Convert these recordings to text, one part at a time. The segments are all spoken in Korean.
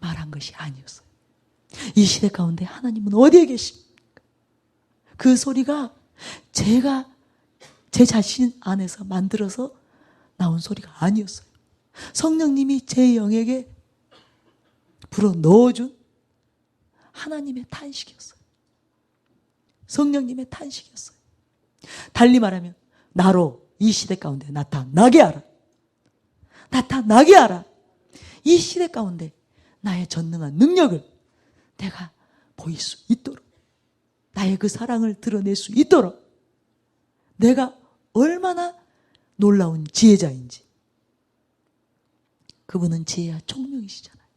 말한 것이 아니었어요. 이 시대 가운데 하나님은 어디에 계십니까? 그 소리가 제가 제 자신 안에서 만들어서 나온 소리가 아니었어요. 성령님이 제 영에게 불어 넣어준 하나님의 탄식이었어요. 성령님의 탄식이었어요. 달리 말하면 나로 이 시대 가운데 나타나게 하라. 나타나게 하라. 이 시대 가운데 나의 전능한 능력을 내가 보일 수 있도록, 나의 그 사랑을 드러낼 수 있도록, 내가 얼마나 놀라운 지혜자인지. 그분은 지혜와 총명이시잖아요.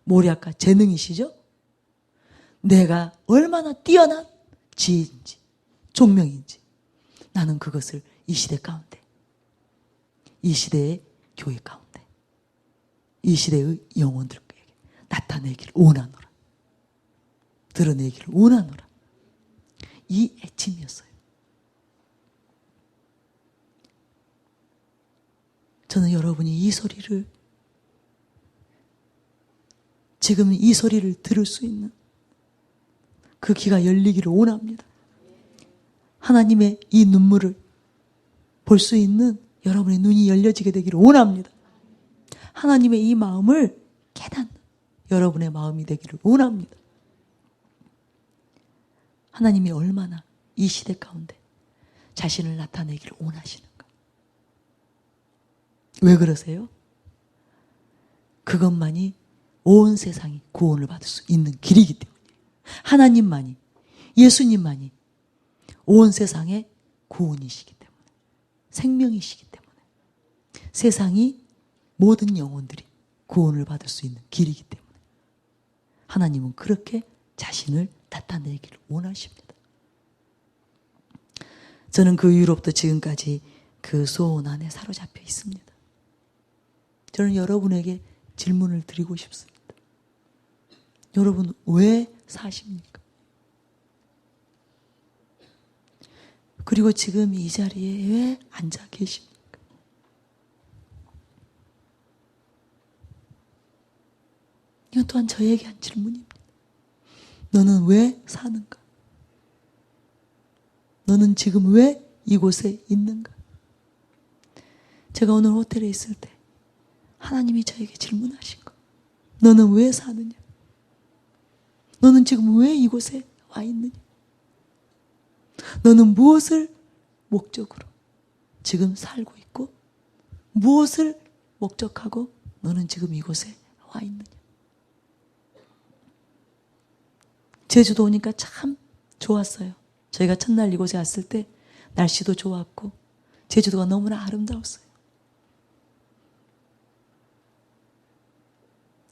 모략과 재능이시죠? 내가 얼마나 뛰어난 지혜인지 총명인지 나는 그것을 이 시대 가운데, 이 시대의 교회 가운데, 이 시대의 영혼들에게 나타내기를 원하노라. 드러내기를 원하노라. 이 애침이었어요. 저는 여러분이 이 소리를, 지금 이 소리를 들을 수 있는 그 귀가 열리기를 원합니다. 하나님의 이 눈물을 볼 수 있는 여러분의 눈이 열려지게 되기를 원합니다. 하나님의 이 마음을 깨닫는 여러분의 마음이 되기를 원합니다. 하나님이 얼마나 이 시대 가운데 자신을 나타내기를 원하시는가. 왜 그러세요? 그것만이 온 세상이 구원을 받을 수 있는 길이기 때문이에요. 하나님만이, 예수님만이 온 세상의 구원이시기 때문에, 생명이시기 때문에, 세상이 모든 영혼들이 구원을 받을 수 있는 길이기 때문에 하나님은 그렇게 자신을 나타내기를 원하십니다. 저는 그 이후로부터 지금까지 그 소원 안에 사로잡혀 있습니다. 저는 여러분에게 질문을 드리고 싶습니다. 여러분 왜 사십니까? 그리고 지금 이 자리에 왜 앉아 계십니까? 이건 또한 저에게 한 질문입니다. 너는 왜 사는가? 너는 지금 왜 이곳에 있는가? 제가 오늘 호텔에 있을 때 하나님이 저에게 질문하신 거. 너는 왜 사느냐? 너는 지금 왜 이곳에 와 있느냐? 너는 무엇을 목적으로 지금 살고 있고 무엇을 목적하고 너는 지금 이곳에 와 있느냐? 제주도 오니까 참 좋았어요. 저희가 첫날 이곳에 왔을 때 날씨도 좋았고 제주도가 너무나 아름다웠어요.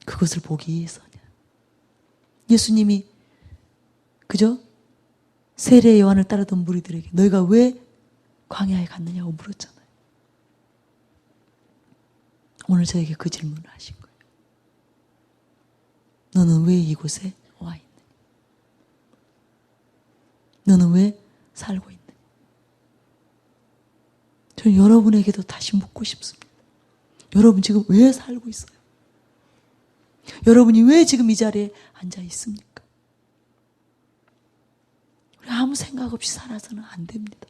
그것을 보기 위해서냐? 예수님이 그죠? 세례 요한을 따르던 무리들에게 너희가 왜 광야에 갔느냐고 물었잖아요. 오늘 저에게 그 질문을 하신 거예요. 너는 왜 이곳에 와 있느냐? 너는 왜 살고 있느냐? 저는 여러분에게도 다시 묻고 싶습니다. 여러분 지금 왜 살고 있어요? 여러분이 왜 지금 이 자리에 앉아 있습니까? 우리 아무 생각 없이 살아서는 안 됩니다.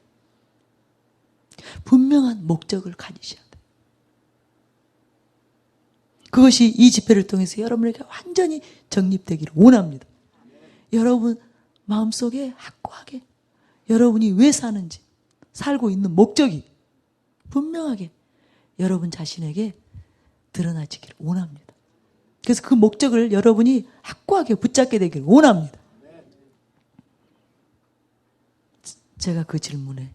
분명한 목적을 가지셔야 돼요. 그것이 이 집회를 통해서 여러분에게 완전히 정립되기를 원합니다. 여러분 마음속에 확고하게 여러분이 왜 사는지, 살고 있는 목적이 분명하게 여러분 자신에게 드러나지기를 원합니다. 그래서 그 목적을 여러분이 확고하게 붙잡게 되기를 원합니다. 제가 그 질문에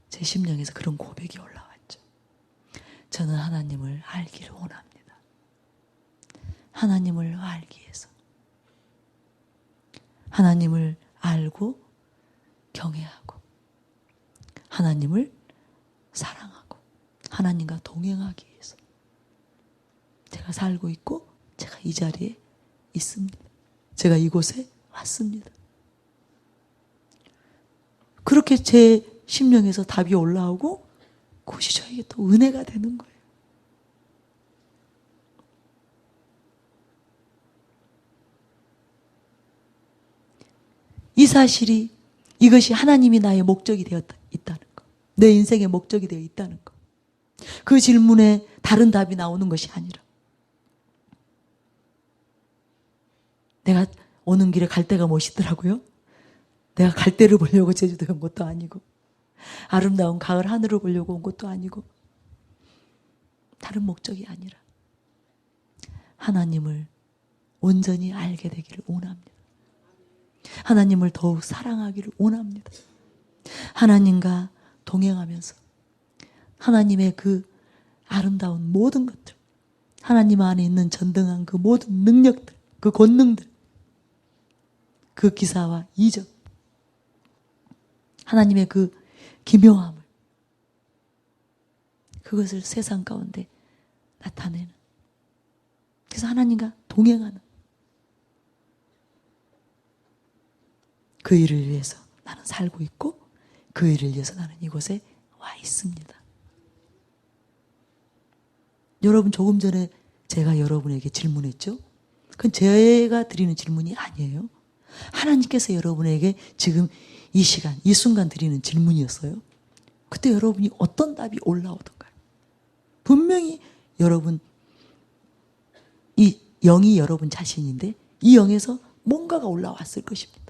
제 심령에서 그런 고백이 올라왔죠. 저는 하나님을 알기를 원합니다. 하나님을 알기 위해서 하나님을 알고 경외하고 하나님을 사랑하고 하나님과 동행하기 위해서 제가 살고 있고 제가 이 자리에 있습니다. 제가 이곳에 왔습니다. 그렇게 제 심령에서 답이 올라오고 그것이 저에게 또 은혜가 되는 거예요. 이 사실이 이것이 하나님이 나의 목적이 있다는 것. 내 인생의 목적이 되어 있다는 것. 그 질문에 다른 답이 나오는 것이 아니라 내가 오는 길에 갈대가 멋있더라고요. 내가 갈대를 보려고 제주도에 온 것도 아니고 아름다운 가을 하늘을 보려고 온 것도 아니고 다른 목적이 아니라 하나님을 온전히 알게 되기를 원합니다. 하나님을 더욱 사랑하기를 원합니다. 하나님과 동행하면서 하나님의 그 아름다운 모든 것들, 하나님 안에 있는 전등한 그 모든 능력들, 그 권능들, 그 기사와 이적, 하나님의 그 기묘함을, 그것을 세상 가운데 나타내는, 그래서 하나님과 동행하는 그 일을 위해서 나는 살고 있고 그 일을 위해서 나는 이곳에 와 있습니다. 여러분, 조금 전에 제가 여러분에게 질문했죠? 그건 제가 드리는 질문이 아니에요. 하나님께서 여러분에게 지금 이 시간, 이 순간 드리는 질문이었어요. 그때 여러분이 어떤 답이 올라오던가요? 분명히 여러분, 이 영이 여러분 자신인데 이 영에서 뭔가가 올라왔을 것입니다.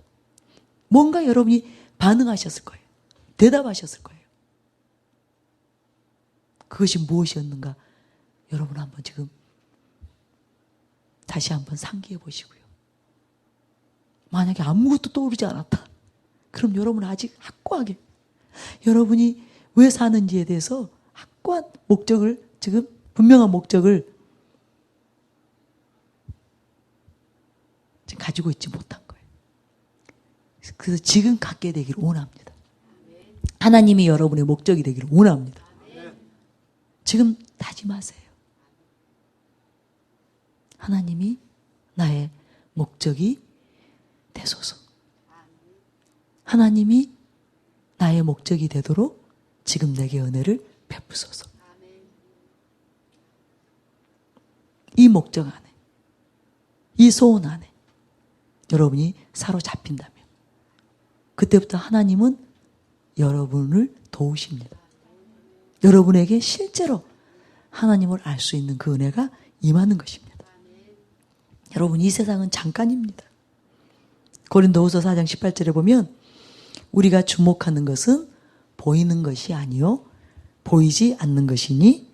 뭔가 여러분이 반응하셨을 거예요. 대답하셨을 거예요. 그것이 무엇이었는가 여러분 한번 지금 다시 한번 상기해 보시고요. 만약에 아무것도 떠오르지 않았다. 그럼 여러분은 아직 확고하게 여러분이 왜 사는지에 대해서 확고한 목적을, 지금 분명한 목적을 지금 가지고 있지 못한 거예요. 그래서 지금 갖게 되기를 원합니다. 하나님이 여러분의 목적이 되기를 원합니다. 지금 다짐하세요. 하나님이 나의 목적이 되소서. 하나님이 나의 목적이 되도록 지금 내게 은혜를 베푸소서. 이 목적 안에, 이 소원 안에 여러분이 사로잡힌다면 그때부터 하나님은 여러분을 도우십니다. 여러분에게 실제로 하나님을 알 수 있는 그 은혜가 임하는 것입니다. 여러분, 이 세상은 잠깐입니다. 고린도후서 4장 18절에 보면 우리가 주목하는 것은 보이는 것이 아니요 보이지 않는 것이니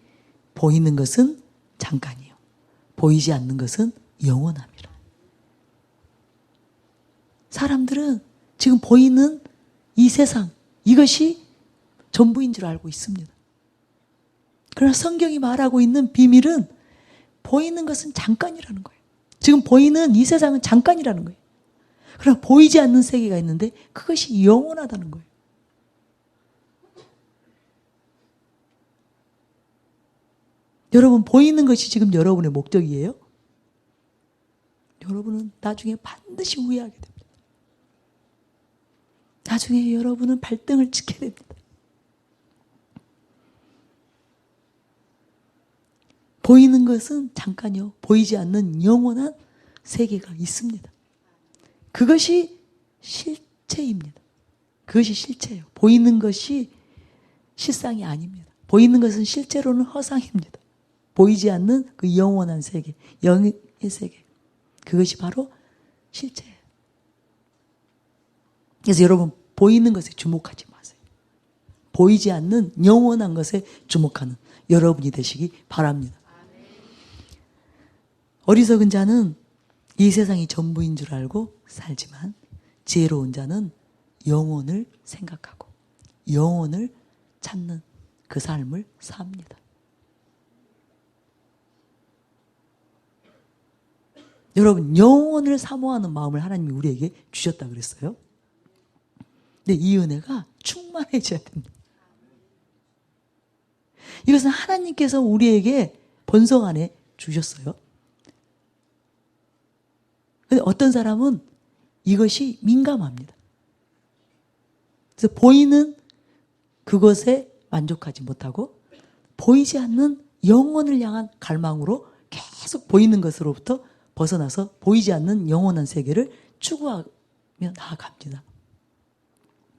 보이는 것은 잠깐이요 보이지 않는 것은 영원함이라. 사람들은 지금 보이는 이 세상, 이것이 전부인 줄 알고 있습니다. 그러나 성경이 말하고 있는 비밀은 보이는 것은 잠깐이라는 거예요. 지금 보이는 이 세상은 잠깐이라는 거예요. 그러나 보이지 않는 세계가 있는데 그것이 영원하다는 거예요. 여러분, 보이는 것이 지금 여러분의 목적이에요? 여러분은 나중에 반드시 후회하게 됩니다. 나중에 여러분은 발등을 찍게 됩니다. 보이는 것은 잠깐이요. 보이지 않는 영원한 세계가 있습니다. 그것이 실체입니다. 그것이 실체예요. 보이는 것이 실상이 아닙니다. 보이는 것은 실제로는 허상입니다. 보이지 않는 그 영원한 세계, 영의 세계. 그것이 바로 실체예요. 그래서 여러분, 보이는 것에 주목하지 마세요. 보이지 않는 영원한 것에 주목하는 여러분이 되시기 바랍니다. 어리석은 자는 이 세상이 전부인 줄 알고 살지만 지혜로운 자는 영혼을 생각하고 영혼을 찾는 그 삶을 삽니다. 여러분, 영혼을 사모하는 마음을 하나님이 우리에게 주셨다 그랬어요. 근데 이 은혜가 충만해져야 됩니다. 이것은 하나님께서 우리에게 본성 안에 주셨어요. 근데 어떤 사람은 이것이 민감합니다. 그래서 보이는 그것에 만족하지 못하고 보이지 않는 영혼을 향한 갈망으로 계속 보이는 것으로부터 벗어나서 보이지 않는 영원한 세계를 추구하고 나아갑니다.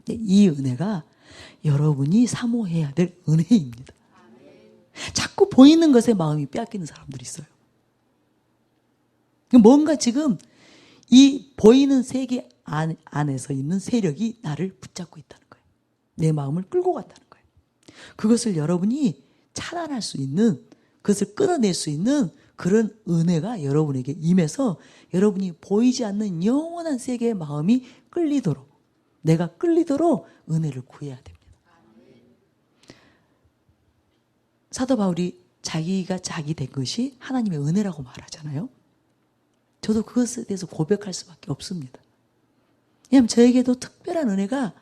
이 은혜가 여러분이 사모해야 될 은혜입니다. 자꾸 보이는 것에 마음이 빼앗기는 사람들이 있어요. 뭔가 지금 이 보이는 세계 안에서 있는 세력이 나를 붙잡고 있다는 거예요. 내 마음을 끌고 간다는 거예요. 그것을 여러분이 차단할 수 있는, 그것을 끌어낼 수 있는 그런 은혜가 여러분에게 임해서 여러분이 보이지 않는 영원한 세계의 마음이 끌리도록, 내가 끌리도록 은혜를 구해야 됩니다. 사도 바울이 자기가 자기 된 것이 하나님의 은혜라고 말하잖아요. 저도 그것에 대해서 고백할 수밖에 없습니다. 왜냐하면 저에게도 특별한 은혜가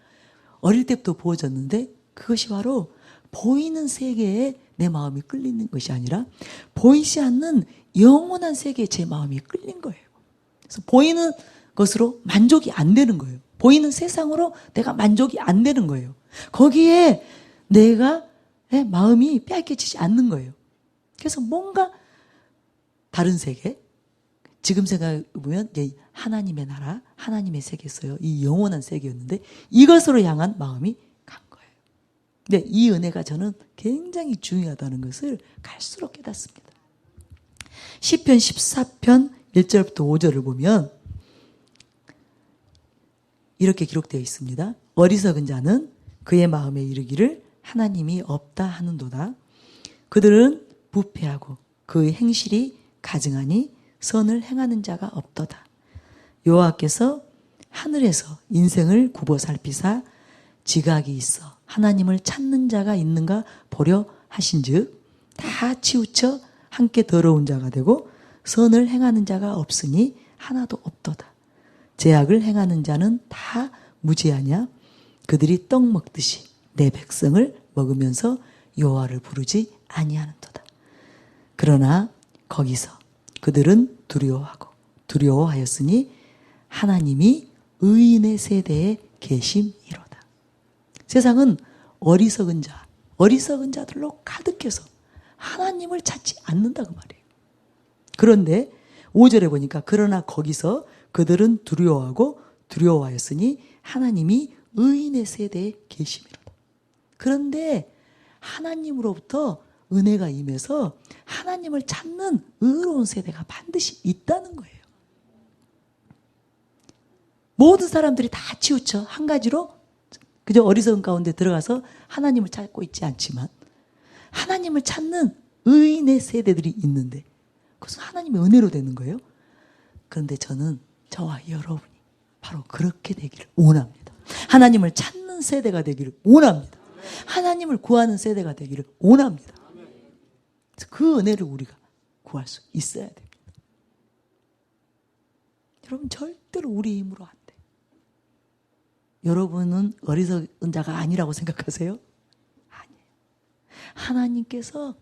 어릴 때부터 부어졌는데 그것이 바로 보이는 세계에 내 마음이 끌리는 것이 아니라 보이지 않는 영원한 세계에 제 마음이 끌린 거예요. 그래서 보이는 것으로 만족이 안 되는 거예요. 보이는 세상으로 내가 만족이 안 되는 거예요. 거기에 내가 내 마음이 빼앗겨지지 않는 거예요. 그래서 뭔가 다른 세계, 지금 생각해보면 하나님의 나라, 하나님의 세계였어요. 이 영원한 세계였는데 이것으로 향한 마음이 간 거예요. 근데 이 은혜가 저는 굉장히 중요하다는 것을 갈수록 깨닫습니다. 시편 14편 1절부터 5절을 보면 이렇게 기록되어 있습니다. 어리석은 자는 그의 마음에 이르기를 하나님이 없다 하는도다. 그들은 부패하고 그의 행실이 가증하니 선을 행하는 자가 없도다. 여호와께서 하늘에서 인생을 굽어 살피사 지각이 있어 하나님을 찾는 자가 있는가 보려 하신즉 다 치우쳐 함께 더러운 자가 되고 선을 행하는 자가 없으니 하나도 없도다. 죄악을 행하는 자는 다 무죄하냐? 그들이 떡 먹듯이 내 백성을 먹으면서 여호와를 부르지 아니하는도다. 그러나 거기서 그들은 두려워하였으니 하나님이 의인의 세대에 계심이로다. 세상은 어리석은 자들로 가득해서 하나님을 찾지 않는다 그 말이에요. 그런데 5절에 보니까 그러나 거기서 그들은 두려워하였으니 하나님이 의인의 세대에 계심이로다. 그런데 하나님으로부터 은혜가 임해서 하나님을 찾는 의로운 세대가 반드시 있다는 거예요. 모든 사람들이 다 치우쳐 한 가지로 그저 어리석은 가운데 들어가서 하나님을 찾고 있지 않지만 하나님을 찾는 의인의 세대들이 있는데 그것은 하나님의 은혜로 되는 거예요. 그런데 저는 저와 여러분이 바로 그렇게 되기를 원합니다. 하나님을 찾는 세대가 되기를 원합니다. 하나님을 구하는 세대가 되기를 원합니다. 그 은혜를 우리가 구할 수 있어야 됩니다. 여러분 절대로 우리 힘으로 안 돼. 여러분은 어리석은 자가 아니라고 생각하세요? 아니에요. 하나님께서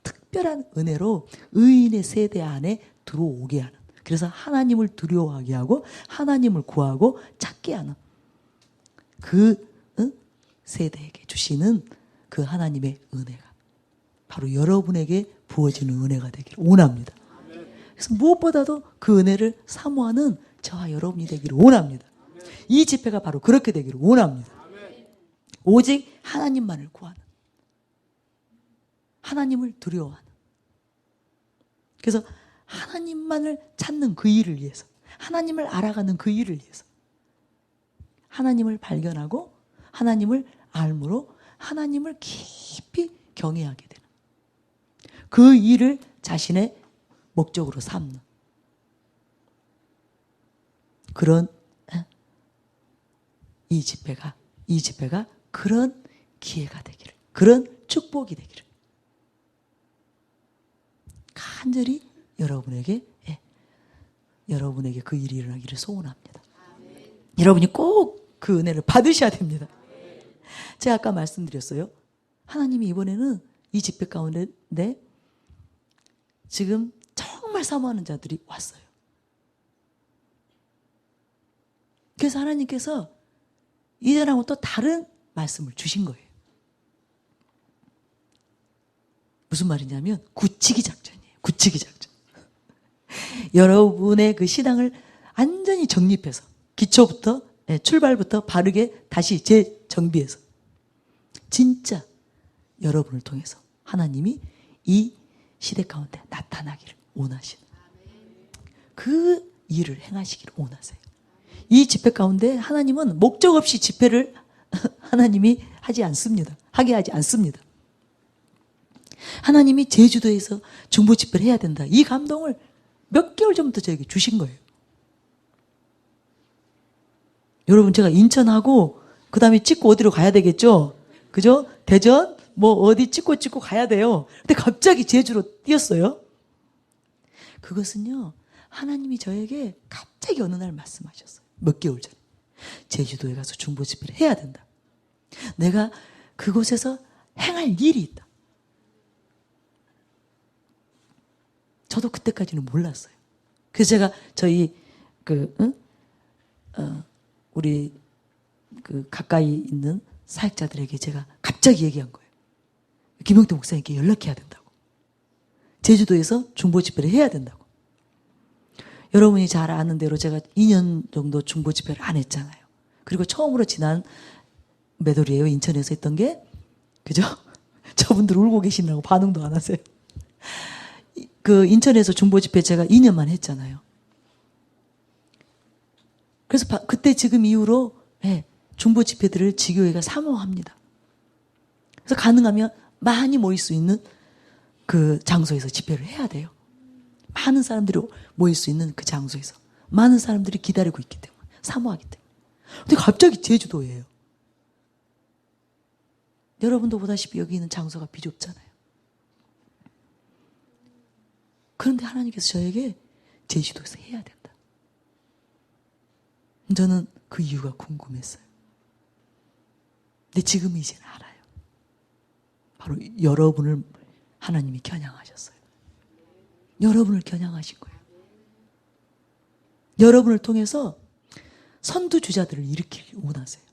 특별한 은혜로 의인의 세대 안에 들어오게 하는, 그래서 하나님을 두려워하게 하고 하나님을 구하고 찾게 하는 그 세대에게 주시는 그 하나님의 은혜가 바로 여러분에게 부어지는 은혜가 되기를 원합니다. 그래서 무엇보다도 그 은혜를 사모하는 저와 여러분이 되기를 원합니다. 이 집회가 바로 그렇게 되기를 원합니다. 오직 하나님만을 구하는, 하나님을 두려워하는, 그래서 하나님만을 찾는 그 일을 위해서, 하나님을 알아가는 그 일을 위해서 하나님을 발견하고 하나님을 알므로 하나님을 깊이 경외하게 되는 그 일을 자신의 목적으로 삼는 그런 이 집회가 그런 기회가 되기를, 그런 축복이 되기를 간절히 여러분에게 그 일이 일어나기를 소원합니다. 여러분이 꼭 그 은혜를 받으셔야 됩니다. 제가 아까 말씀드렸어요. 하나님이 이번에는 이 집회 가운데 지금 정말 사모하는 자들이 왔어요. 그래서 하나님께서 이전하고 또 다른 말씀을 주신 거예요. 무슨 말이냐면 굳히기 작전이에요. 굳히기 작전. 여러분의 그 신앙을 완전히 정립해서 기초부터 출발부터 바르게 다시 재정비해서 진짜 여러분을 통해서 하나님이 이 시대 가운데 나타나기를 원하시는 그 일을 행하시기를 원하세요. 이 집회 가운데 하나님은 목적 없이 집회를 하나님이 하지 않습니다. 하게 하지 않습니다. 하나님이 제주도에서 중보 집회를 해야 된다. 이 감동을 몇 개월 전부터 저에게 주신 거예요. 여러분 제가 인천하고 그 다음에 찍고 어디로 가야 되겠죠? 그죠? 대전 뭐 어디 찍고 가야 돼요. 근데 갑자기 제주로 뛰었어요. 그것은요 하나님이 저에게 갑자기 어느 날 말씀하셨어요. 몇 개월 전에 제주도에 가서 중보 집회를 해야 된다. 내가 그곳에서 행할 일이 있다. 저도 그때까지는 몰랐어요. 그래서 제가 저희 우리 가까이 있는 사역자들에게 제가 갑자기 얘기한 거예요. 김용태 목사님께 연락해야 된다고. 제주도에서 중보 집회를 해야 된다고. 여러분이 잘 아는 대로 제가 2년 정도 중보 집회를 안 했잖아요. 그리고 처음으로 지난 몇 월이에요? 인천에서 했던 게. 그죠? 저분들 울고 계시느라고 반응도 안 하세요. 그 인천에서 중보 집회 제가 2년만 했잖아요. 그래서 그때 지금 이후로 중보 집회들을 지교회가 사모합니다. 그래서 가능하면 많이 모일 수 있는 그 장소에서 집회를 해야 돼요. 많은 사람들이 모일 수 있는 그 장소에서 많은 사람들이 기다리고 있기 때문에 사모하기 때문에. 근데 갑자기 제주도예요. 여러분도 보다시피 여기 있는 장소가 비좁잖아요. 그런데 하나님께서 저에게 제주도에서 해야 된다. 저는 그 이유가 궁금했어요. 근데 지금 이제는 알아요. 바로 여러분을 하나님이 겨냥하셨어요. 여러분을 겨냥하신 거예요. 여러분을 통해서 선두주자들을 일으키길 원하세요.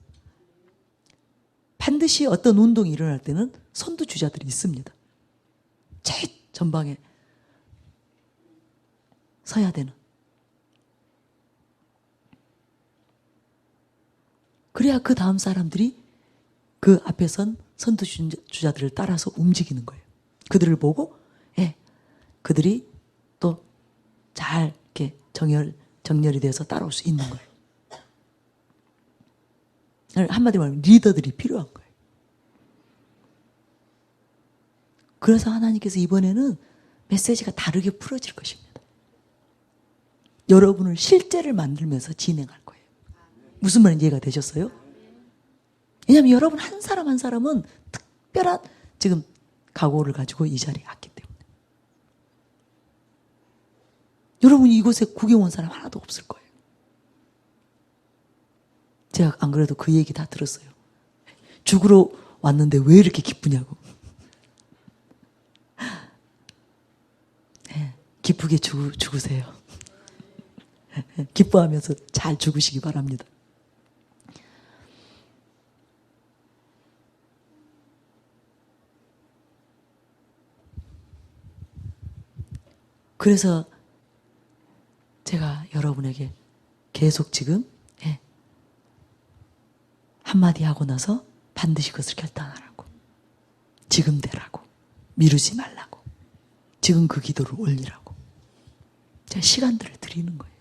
반드시 어떤 운동이 일어날 때는 선두주자들이 있습니다. 제일 전방에 서야 되는. 그래야 그 다음 사람들이 그 앞에 선 선두주자들을 따라서 움직이는 거예요. 그들을 보고 그들이 또 잘 이렇게 정렬이 돼서 따라올 수 있는 거예요. 한마디로 말하면 리더들이 필요한 거예요. 그래서 하나님께서 이번에는 메시지가 다르게 풀어질 것입니다. 여러분을 실제를 만들면서 진행할 거예요. 무슨 말인지 이해가 되셨어요? 왜냐하면 여러분 한 사람 한 사람은 특별한 지금 각오를 가지고 이 자리에 왔기 때문에. 여러분이 이곳에 구경 온 사람 하나도 없을 거예요. 제가 안 그래도 그 얘기 다 들었어요. 죽으러 왔는데 왜 이렇게 기쁘냐고. 기쁘게 죽으세요. 기뻐하면서 잘 죽으시기 바랍니다. 그래서 제가 여러분에게 계속 지금 한마디 하고 나서 반드시 그것을 결단하라고. 지금 되라고. 미루지 말라고. 지금 그 기도를 올리라고. 제가 시간들을 드리는 거예요.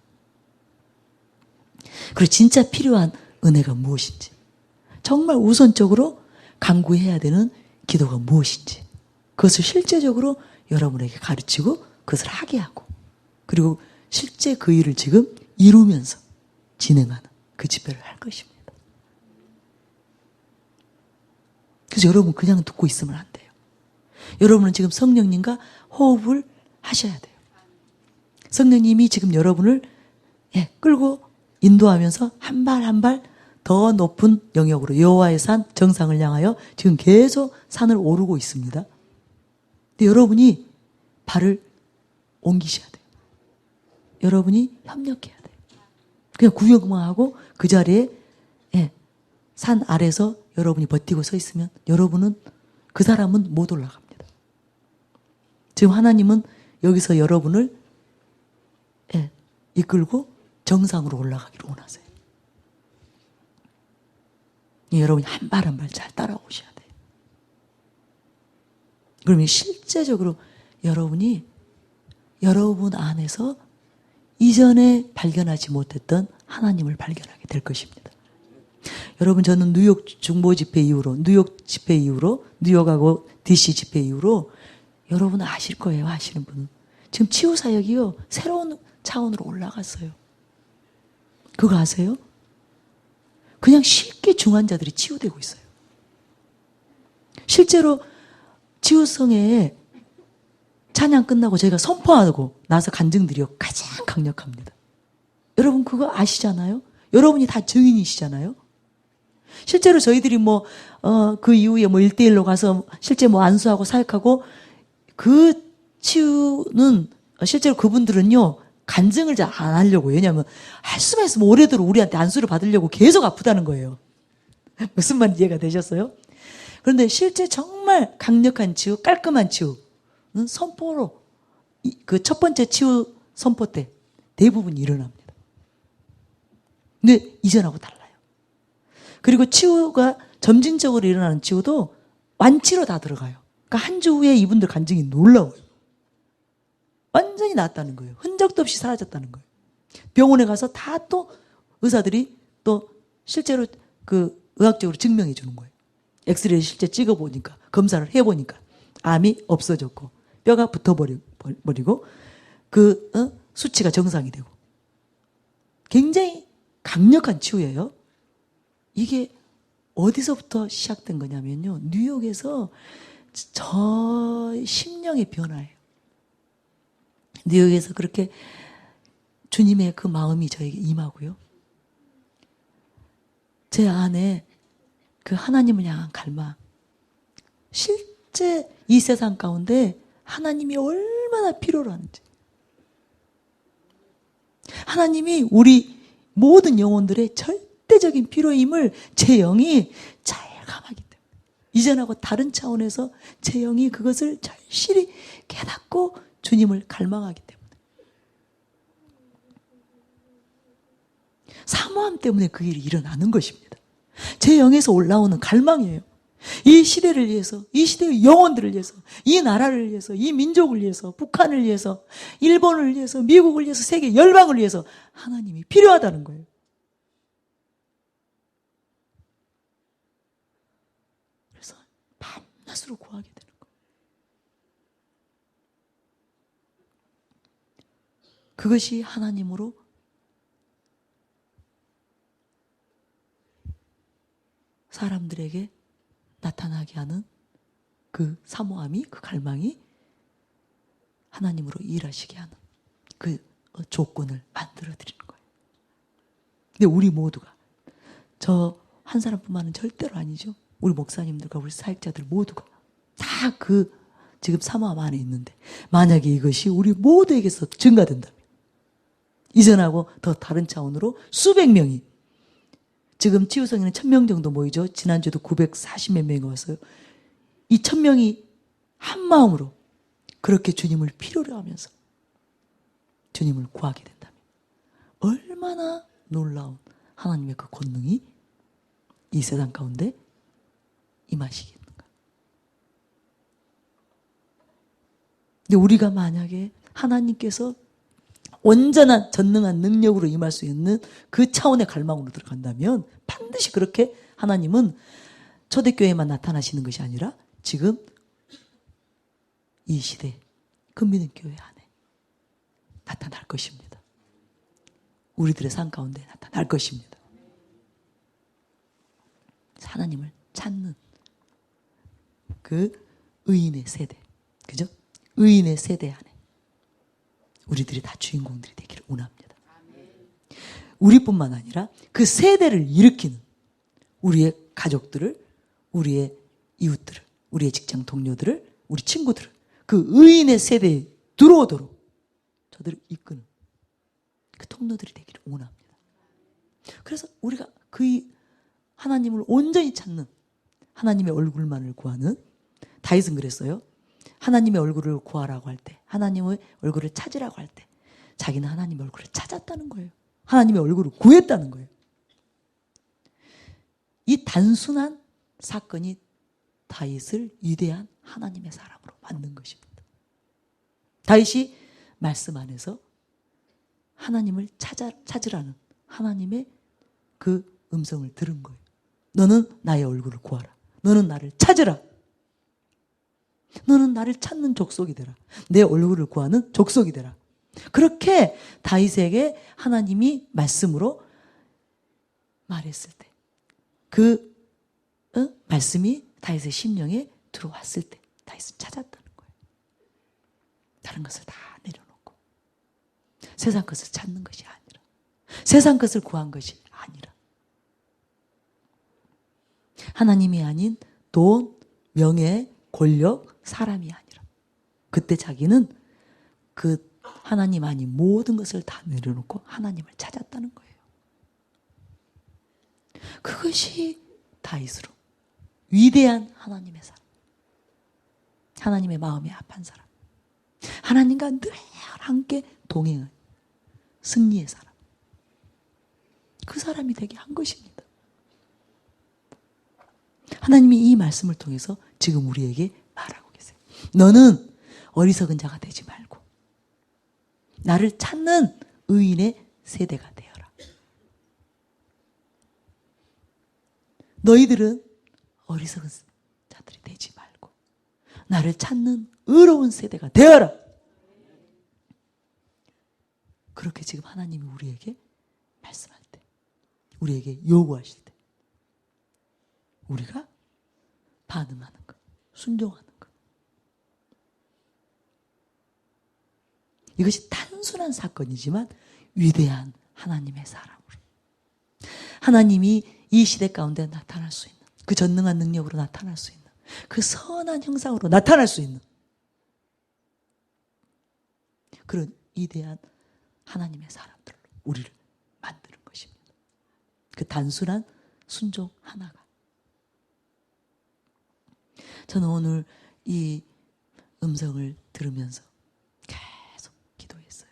그리고 진짜 필요한 은혜가 무엇인지, 정말 우선적으로 간구해야 되는 기도가 무엇인지, 그것을 실제적으로 여러분에게 가르치고 그것을 하게 하고, 그리고 실제 그 일을 지금 이루면서 진행하는 그 집회를 할 것입니다. 그래서 여러분 그냥 듣고 있으면 안 돼요. 여러분은 지금 성령님과 호흡을 하셔야 돼요. 성령님이 지금 여러분을 끌고 인도하면서 한 발 한 발 더 높은 영역으로 여호와의 산 정상을 향하여 지금 계속 산을 오르고 있습니다. 근데 여러분이 발을 옮기셔야 돼요. 여러분이 협력해야 돼요. 그냥 구경만 하고 그 자리에 산 아래서 여러분이 버티고 서 있으면 여러분은, 그 사람은 못 올라갑니다. 지금 하나님은 여기서 여러분을 이끌고 정상으로 올라가기를 원하세요. 여러분이 한 발 한 발 잘 따라오셔야 돼요. 그러면 실제적으로 여러분이 여러분 안에서 이전에 발견하지 못했던 하나님을 발견하게 될 것입니다. 여러분, 저는 뉴욕 중보 집회 이후로, 뉴욕 집회 이후로, 뉴욕하고 DC 집회 이후로 여러분 아실 거예요. 아시는 분은. 지금 치유 사역이요, 새로운 차원으로 올라갔어요. 그거 아세요? 그냥 쉽게 중환자들이 치유되고 있어요. 실제로 치유성에 찬양 끝나고 저희가 선포하고 나서 간증들이요, 가장 강력합니다. 여러분 그거 아시잖아요? 여러분이 다 증인이시잖아요? 실제로 저희들이 그 이후에 1대1로 가서 실제 안수하고 사역하고 그 치유는 실제로 그분들은요, 간증을 잘 안 하려고. 왜냐하면 할 수만 있으면 오래도록 우리한테 안수를 받으려고 계속 아프다는 거예요. 무슨 말인지 이해가 되셨어요? 그런데 실제 정말 강력한 치유, 깔끔한 치유는 선포로, 그 첫 번째 치유 선포 때 대부분 일어납니다. 근데 이전하고 달라요. 그리고 치유가 점진적으로 일어나는 치유도 완치로 다 들어가요. 그러니까 한 주 후에 이분들 간증이 놀라워요. 완전히 나았다는 거예요. 흔적도 없이 사라졌다는 거예요. 병원에 가서 다 또 의사들이 또 실제로 그 의학적으로 증명해 주는 거예요. 엑스레이 실제 찍어보니까, 검사를 해보니까 암이 없어졌고 뼈가 붙어버리고 수치가 정상이 되고. 굉장히 강력한 치유예요. 이게 어디서부터 시작된 거냐면요, 뉴욕에서 저 심령의 변화예요. 뉴욕에서 그렇게 주님의 그 마음이 저에게 임하고요, 제 안에 그 하나님을 향한 갈망, 실제 이 세상 가운데 하나님이 얼마나 필요로 하는지, 하나님이 우리 모든 영혼들의 절대적인 필요임을 제 영이 잘감하기 때문에, 이전하고 다른 차원에서 제 영이 그것을 절실히 깨닫고 주님을 갈망하기 때문에, 사모함 때문에 그 일이 일어나는 것입니다. 제 영에서 올라오는 갈망이에요. 이 시대를 위해서, 이 시대의 영혼들을 위해서, 이 나라를 위해서, 이 민족을 위해서, 북한을 위해서, 일본을 위해서, 미국을 위해서, 세계 열방을 위해서 하나님이 필요하다는 거예요. 그래서 밤낮으로 구하게 되는 거예요. 그것이 하나님으로 사람들에게 나타나게 하는 그 사모함이, 그 갈망이 하나님으로 일하시게 하는 그 조건을 만들어 드리는 거예요. 근데 우리 모두가, 저 한 사람뿐만은 절대로 아니죠. 우리 목사님들과 우리 사역자들 모두가 다 그 지금 사모함 안에 있는데, 만약에 이것이 우리 모두에게서 증가된다면, 이전하고 더 다른 차원으로 수백 명이, 지금 치유성에는 1000명 정도 모이죠. 지난주도 940몇 명이 왔어요. 이 1000명이 한 마음으로 그렇게 주님을 필요로 하면서 주님을 구하게 된다면 얼마나 놀라운 하나님의 그 권능이 이 세상 가운데 임하시겠는가. 근데 우리가 만약에 하나님께서 온전한 전능한 능력으로 임할 수 있는 그 차원의 갈망으로 들어간다면 반드시 그렇게 하나님은 초대교회만 나타나시는 것이 아니라 지금 이 시대 금민교회 안에 나타날 것입니다. 우리들의 삶 가운데 나타날 것입니다. 하나님을 찾는 그 의인의 세대, 그죠? 의인의 세대 안에 우리들이 다 주인공들이 되기를 원합니다. 우리뿐만 아니라 그 세대를 일으키는 우리의 가족들을, 우리의 이웃들을, 우리의 직장 동료들을, 우리 친구들을 그 의인의 세대에 들어오도록 저들을 이끄는 그 통로들이 되기를 원합니다. 그래서 우리가 그 하나님을 온전히 찾는, 하나님의 얼굴만을 구하는, 다윗은 그랬어요. 하나님의 얼굴을 구하라고 할 때, 하나님의 얼굴을 찾으라고 할 때 자기는 하나님의 얼굴을 찾았다는 거예요. 하나님의 얼굴을 구했다는 거예요. 이 단순한 사건이 다윗을 위대한 하나님의 사람으로 만든 것입니다. 다윗이 말씀 안에서 하나님을 찾으라는 하나님의 그 음성을 들은 거예요. 너는 나의 얼굴을 구하라. 너는 나를 찾으라. 너는 나를 찾는 족속이 되라. 내 얼굴을 구하는 족속이 되라. 그렇게 다윗에게 하나님이 말씀으로 말했을 때, 그 말씀이 다윗의 심령에 들어왔을 때 다윗은 찾았다는 거예요. 다른 것을 다 내려놓고 세상 것을 찾는 것이 아니라, 세상 것을 구한 것이 아니라, 하나님이 아닌 돈, 명예, 권력, 사람이 아니라, 그때 자기는 그 하나님 아닌 모든 것을 다 내려놓고 하나님을 찾았다는 거예요. 그것이 다윗으로 위대한 하나님의 사람, 하나님의 마음이 합한 사람, 하나님과 늘 함께 동행한 승리의 사람, 그 사람이 되게 한 것입니다. 하나님이 이 말씀을 통해서 지금 우리에게 말하고 계세요. 너는 어리석은 자가 되지 말고 나를 찾는 의인의 세대가 되어라. 너희들은 어리석은 자들이 되지 말고 나를 찾는 의로운 세대가 되어라. 그렇게 지금 하나님이 우리에게 말씀할 때, 우리에게 요구하실 때 우리가 반응하는 것, 순종하는 것. 이것이 단순한 사건이지만 위대한 하나님의 사람으로, 하나님이 이 시대 가운데 나타날 수 있는, 그 전능한 능력으로 나타날 수 있는, 그 선한 형상으로 나타날 수 있는 그런 위대한 하나님의 사람들로 우리를 만드는 것입니다. 그 단순한 순종 하나가. 저는 오늘 이 음성을 들으면서 계속 기도했어요.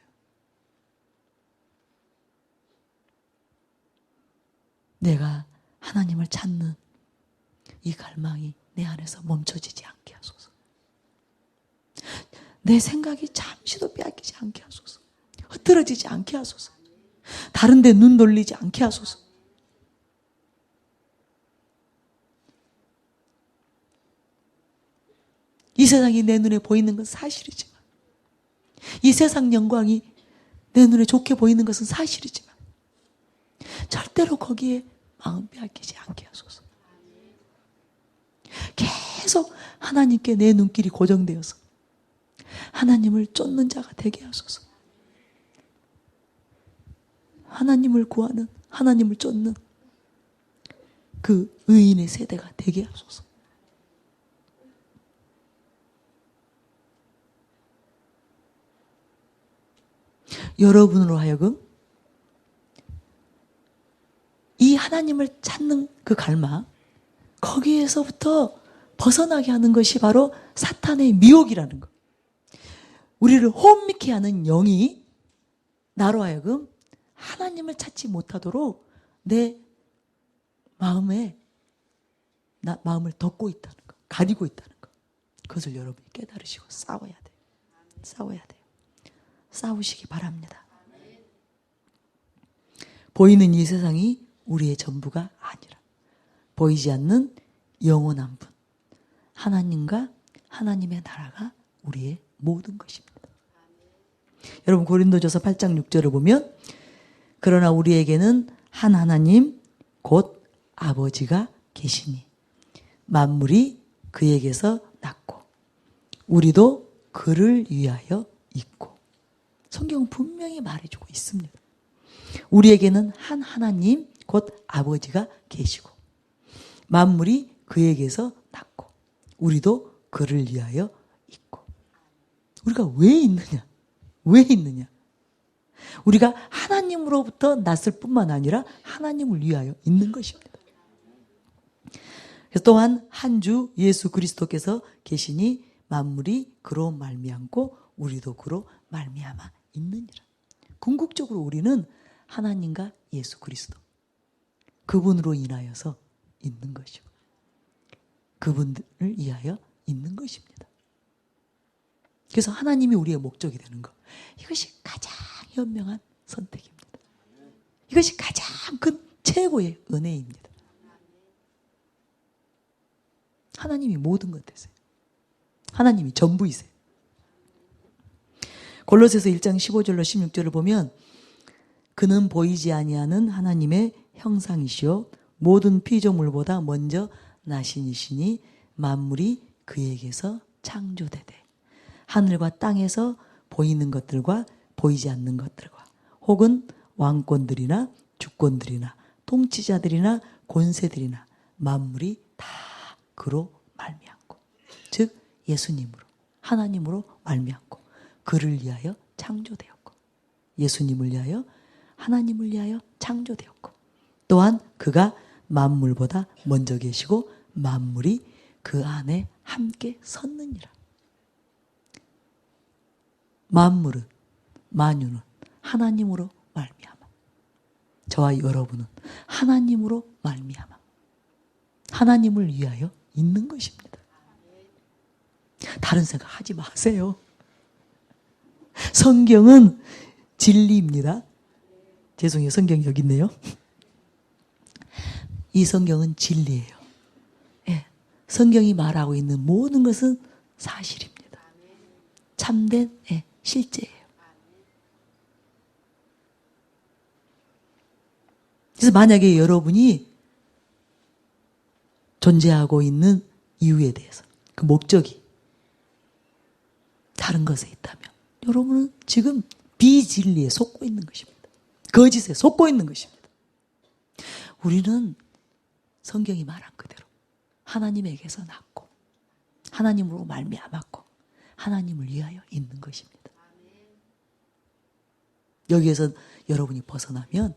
내가 하나님을 찾는 이 갈망이 내 안에서 멈춰지지 않게 하소서. 내 생각이 잠시도 빼앗기지 않게 하소서. 흐트러지지 않게 하소서. 다른 데 눈 돌리지 않게 하소서. 이 세상이 내 눈에 보이는 건 사실이지만, 이 세상 영광이 내 눈에 좋게 보이는 것은 사실이지만 절대로 거기에 마음 빼앗기지 않게 하소서. 계속 하나님께 내 눈길이 고정되어서 하나님을 쫓는 자가 되게 하소서. 하나님을 구하는, 하나님을 쫓는 그 의인의 세대가 되게 하소서. 여러분으로 하여금 이 하나님을 찾는 그 갈망, 거기에서부터 벗어나게 하는 것이 바로 사탄의 미혹이라는 것. 우리를 혼미케 하는 영이 나로 하여금 하나님을 찾지 못하도록 내 마음을 덮고 있다는 것, 가리고 있다는 것. 그것을 여러분이 깨달으시고 싸워야 돼요. 싸워야 돼요. 싸우시기 바랍니다. 보이는 이 세상이 우리의 전부가 아니라 보이지 않는 영원한 분, 하나님과 하나님의 나라가 우리의 모든 것입니다. 여러분 고린도전서 8장 6절을 보면, 그러나 우리에게는 한 하나님 곧 아버지가 계시니 만물이 그에게서 났고 우리도 그를 위하여 있고. 성경은 분명히 말해주고 있습니다. 우리에게는 한 하나님 곧 아버지가 계시고 만물이 그에게서 났고 우리도 그를 위하여 있고. 우리가 왜 있느냐? 왜 있느냐? 우리가 하나님으로부터 났을 뿐만 아니라 하나님을 위하여 있는 것입니다. 또한 한 주 예수 그리스도께서 계시니 만물이 그로 말미암고 우리도 그로 말미암아 있느니라. 궁극적으로 우리는 하나님과 예수 그리스도, 그분으로 인하여서 있는 것이고 그분들을 위하여 있는 것입니다. 그래서 하나님이 우리의 목적이 되는 것, 이것이 가장 현명한 선택입니다. 이것이 가장 큰 최고의 은혜입니다. 하나님이 모든 것 되세요. 하나님이 전부이세요. 골로새서 1장 15절로 16절을 보면 그는 보이지 아니하는 하나님의 형상이시요 모든 피조물보다 먼저 나신이시니 만물이 그에게서 창조되되 하늘과 땅에서 보이는 것들과 보이지 않는 것들과 혹은 왕권들이나 주권들이나 통치자들이나 권세들이나 만물이 다 그로 말미암고 즉 예수님으로 하나님으로 말미암고 그를 위하여 창조되었고 예수님을 위하여 하나님을 위하여 창조되었고 또한 그가 만물보다 먼저 계시고 만물이 그 안에 함께 섰느니라. 만물은 만유는 하나님으로 말미암아 저와 여러분은 하나님으로 말미암아 하나님을 위하여 있는 것입니다. 다른 생각 하지 마세요. 성경은 진리입니다. 죄송해요. 성경이 여기 있네요. 이 성경은 진리예요. 예, 성경이 말하고 있는 모든 것은 사실입니다. 참된 실제예요. 그래서 만약에 여러분이 존재하고 있는 이유에 대해서 그 목적이 다른 것에 있다면 여러분은 지금 비진리에 속고 있는 것입니다. 거짓에 속고 있는 것입니다. 우리는 성경이 말한 그대로 하나님에게서 났고 하나님으로 말미암았고 하나님을 위하여 있는 것입니다. 여기에서 여러분이 벗어나면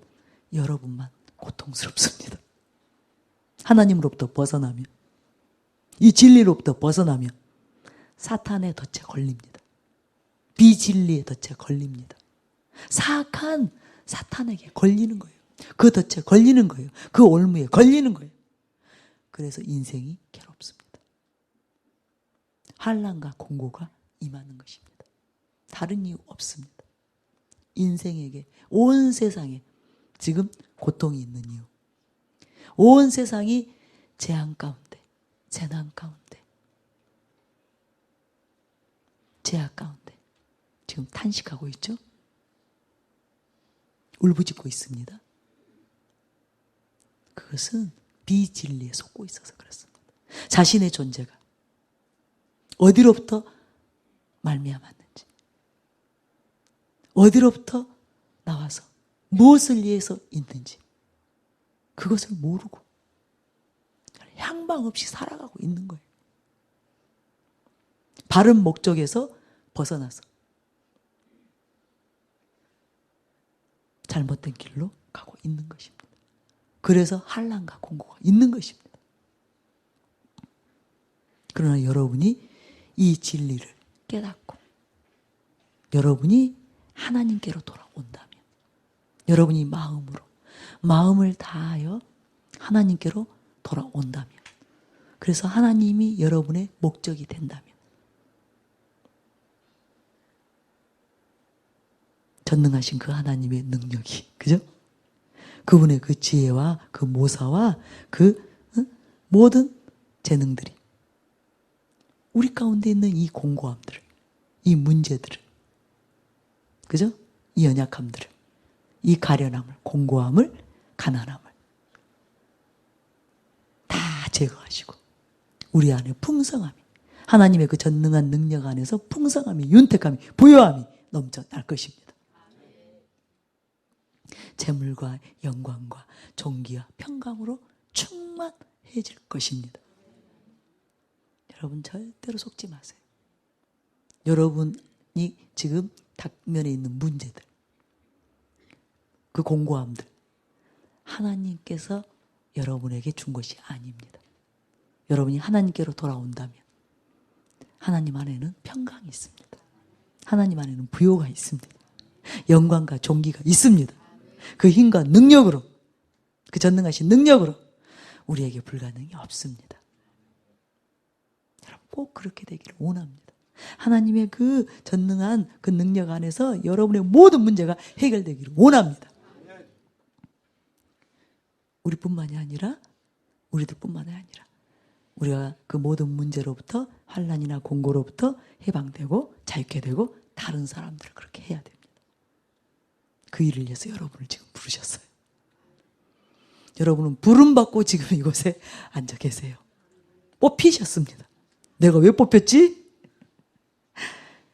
여러분만 고통스럽습니다. 하나님으로부터 벗어나면 이 진리로부터 벗어나면 사탄의 덫에 걸립니다. 비진리의 덫에 걸립니다. 사악한 사탄에게 걸리는 거예요. 그 덫에 걸리는 거예요. 그 올무에 걸리는 거예요. 그래서 인생이 괴롭습니다. 환난과 공고가 임하는 것입니다. 다른 이유 없습니다. 인생에게 온 세상에 지금 고통이 있는 이유, 온 세상이 재앙 가운데, 재난 가운데, 제약 가운데 지금 탄식하고 있죠? 울부짖고 있습니다. 그것은 비진리에 속고 있어서 그렇습니다. 자신의 존재가 어디로부터 말미암았는지, 어디로부터 나와서 무엇을 위해서 있는지 그것을 모르고 향방 없이 살아가고 있는 거예요. 바른 목적에서 벗어나서 잘못된 길로 가고 있는 것입니다. 그래서 환난과 공고가 있는 것입니다. 그러나 여러분이 이 진리를 깨닫고 여러분이 하나님께로 돌아온다면 여러분이 마음을 다하여 하나님께로 돌아온다면 그래서 하나님이 여러분의 목적이 된다면 전능하신 그 하나님의 능력이 그죠? 그분의 그 지혜와 그 모사와 그 모든 재능들이 우리 가운데 있는 이 공고함들을 이 문제들을 그죠? 이 연약함들을 이 가련함을 공고함을 가난함을 다 제거하시고 우리 안에 풍성함이 하나님의 그 전능한 능력 안에서 풍성함이 윤택함이 부요함이 넘쳐날 것입니다. 재물과 영광과 존귀와 평강으로 충만해질 것입니다. 여러분 절대로 속지 마세요. 여러분이 지금 당면에 있는 문제들 그 공고함들 하나님께서 여러분에게 준 것이 아닙니다. 여러분이 하나님께로 돌아온다면 하나님 안에는 평강이 있습니다. 하나님 안에는 부요가 있습니다. 영광과 존귀가 있습니다. 그 힘과 능력으로 그 전능하신 능력으로 우리에게 불가능이 없습니다. 여러분 꼭 그렇게 되기를 원합니다. 하나님의 그 전능한 그 능력 안에서 여러분의 모든 문제가 해결되기를 원합니다. 우리뿐만이 아니라 우리들뿐만이 아니라 우리가 그 모든 문제로부터 환난이나 공고로부터 해방되고 자유케 되고 다른 사람들을 그렇게 해야 됩니다. 그 일을 위해서 여러분을 지금 부르셨어요. 여러분은 부름받고 지금 이곳에 앉아 계세요. 뽑히셨습니다. 내가 왜 뽑혔지?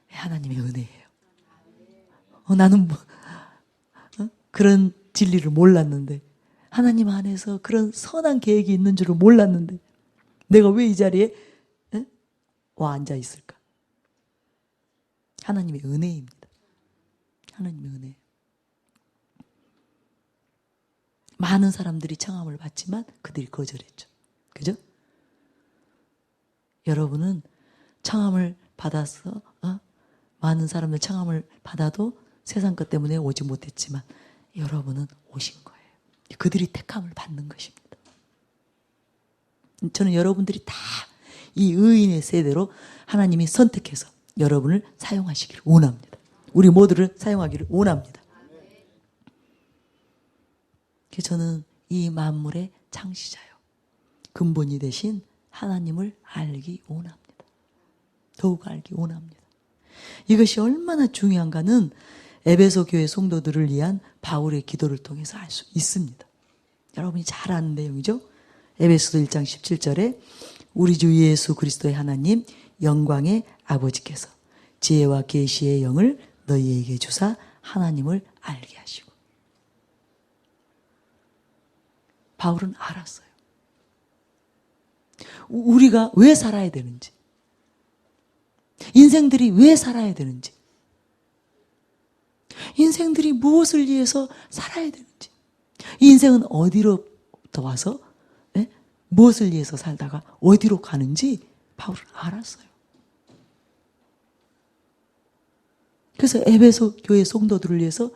하나님의 은혜예요. 나는 그런 진리를 몰랐는데 하나님 안에서 그런 선한 계획이 있는 줄을 몰랐는데 내가 왜 이 자리에 와 앉아 있을까? 하나님의 은혜입니다. 하나님의 은혜. 많은 사람들이 청함을 받지만 그들이 거절했죠. 그죠? 여러분은 청함을 받아서 많은 사람들 청함을 받아도 세상 것 때문에 오지 못했지만 여러분은 오신 거예요. 그들이 택함을 받는 것입니다. 저는 여러분들이 다 이 의인의 세대로 하나님이 선택해서 여러분을 사용하시기를 원합니다. 우리 모두를 사용하기를 원합니다. 저는 이 만물의 창시자요, 근본이 되신 하나님을 알기 원합니다. 더욱 알기 원합니다. 이것이 얼마나 중요한가는 에베소 교회 성도들을 위한 바울의 기도를 통해서 알 수 있습니다. 여러분이 잘 아는 내용이죠. 에베소서 1장 17절에 우리 주 예수 그리스도의 하나님 영광의 아버지께서 지혜와 계시의 영을 너희에게 주사 하나님을 알게 하시고. 바울은 알았어요. 우리가 왜 살아야 되는지, 인생들이 왜 살아야 되는지, 인생들이 무엇을 위해서 살아야 되는지, 이 인생은 어디로부터 와서 무엇을 위해서 살다가 어디로 가는지 바울은 알았어요. 그래서 에베소 교회 성도들을 위해서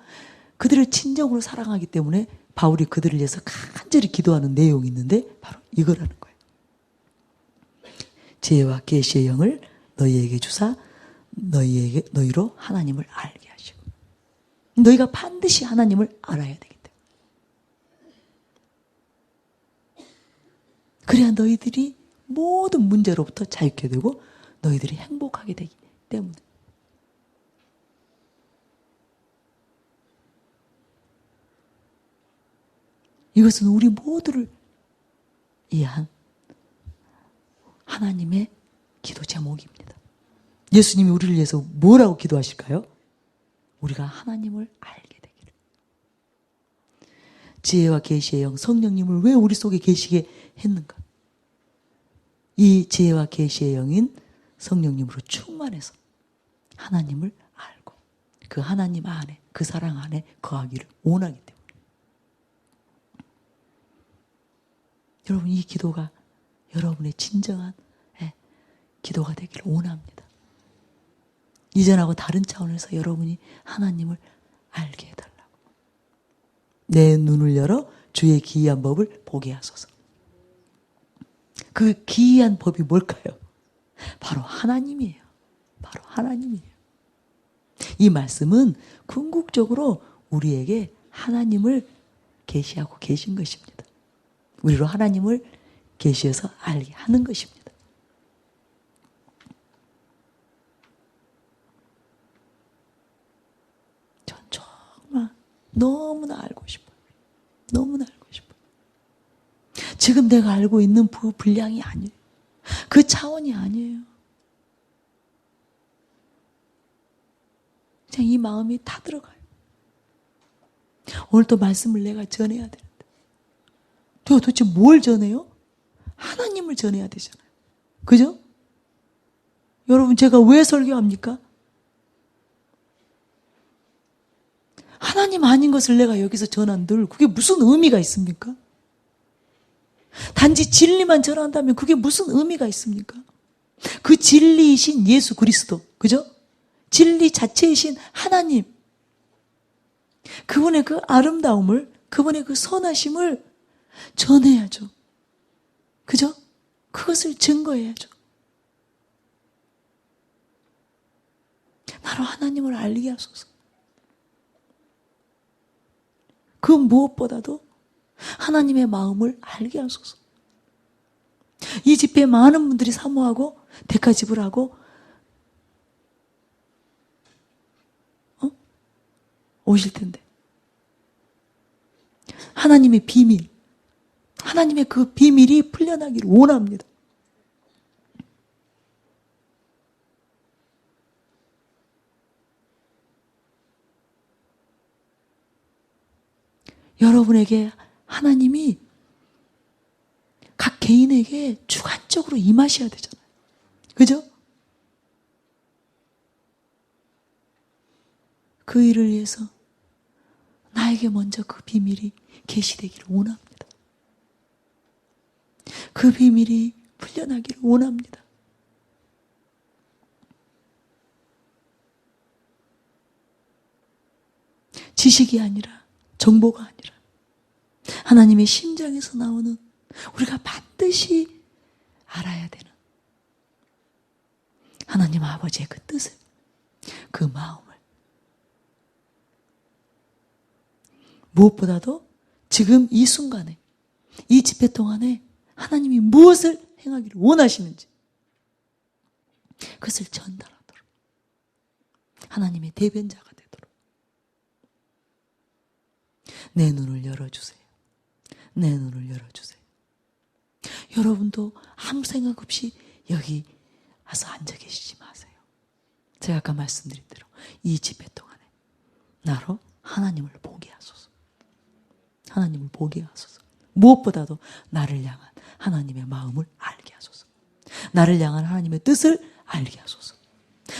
그들을 진정으로 사랑하기 때문에 바울이 그들을 위해서 간절히 기도하는 내용이 있는데 바로 이거라는 거예요. 지혜와 계시의 영을 너희에게 주사 너희로 하나님을 알게 하시고. 너희가 반드시 하나님을 알아야 되기 때문에. 그래야 너희들이 모든 문제로부터 자유케 되고 너희들이 행복하게 되기 때문에. 이것은 우리 모두를 위한 하나님의 기도 제목입니다. 예수님이 우리를 위해서 뭐라고 기도하실까요? 우리가 하나님을 알게 되기를. 지혜와 계시의 영, 성령님을 왜 우리 속에 계시게 했는가? 이 지혜와 계시의 영인 성령님으로 충만해서 하나님을 알고 그 하나님 안에, 그 사랑 안에 거하기를 원하기 때문에. 여러분, 이 기도가 여러분의 진정한 기도가 되기를 원합니다. 이전하고 다른 차원에서 여러분이 하나님을 알게 해달라고. 내 눈을 열어 주의 기이한 법을 보게 하소서. 그 기이한 법이 뭘까요? 바로 하나님이에요. 바로 하나님이에요. 이 말씀은 궁극적으로 우리에게 하나님을 계시하고 계신 것입니다. 우리로 하나님을 계시해서 알게 하는 것입니다. 전 정말 너무나 알고 싶어요. 너무나 알고 싶어요. 지금 내가 알고 있는 그 분량이 아니에요. 그 차원이 아니에요. 그냥 이 마음이 다 들어가요. 오늘 또 말씀을 내가 전해야 되는데 내가 도대체 뭘 전해요? 하나님을 전해야 되잖아요. 그죠? 여러분, 제가 왜 설교합니까? 하나님 아닌 것을 내가 여기서 전한들 그게 무슨 의미가 있습니까? 단지 진리만 전한다면 그게 무슨 의미가 있습니까? 그 진리이신 예수 그리스도, 그죠? 진리 자체이신 하나님, 그분의 그 아름다움을, 그분의 그 선하심을 전해야죠. 그죠? 그것을 증거해야죠. 나로 하나님을 알게 하소서. 그 무엇보다도 하나님의 마음을 알게 하소서. 이 집회에 많은 분들이 사모하고 대가 지불하고 오실 텐데 하나님의 비밀, 하나님의 그 비밀이 풀려나기를 원합니다. 여러분에게 하나님이 각 개인에게 주관적으로 임하셔야 되잖아요. 그죠? 그 일을 위해서 나에게 먼저 그 비밀이 계시되기를 원합니다. 그 비밀이 풀려나기를 원합니다. 지식이 아니라, 정보가 아니라 하나님의 심장에서 나오는 우리가 반드시 알아야 되는 하나님 아버지의 그 뜻을, 그 마음을 무엇보다도 지금 이 순간에 이 집회 동안에 하나님이 무엇을 행하기를 원하시는지 그것을 전달하도록 하나님의 대변자가 되도록 내 눈을 열어주세요. 내 눈을 열어주세요. 여러분도 아무 생각 없이 여기 와서 앉아 계시지 마세요. 제가 아까 말씀드린 대로 이 집회 동안에 나로 하나님을 보게 하소서. 하나님을 보게 하소서. 무엇보다도 나를 향한 하나님의 마음을 알게 하소서. 나를 향한 하나님의 뜻을 알게 하소서.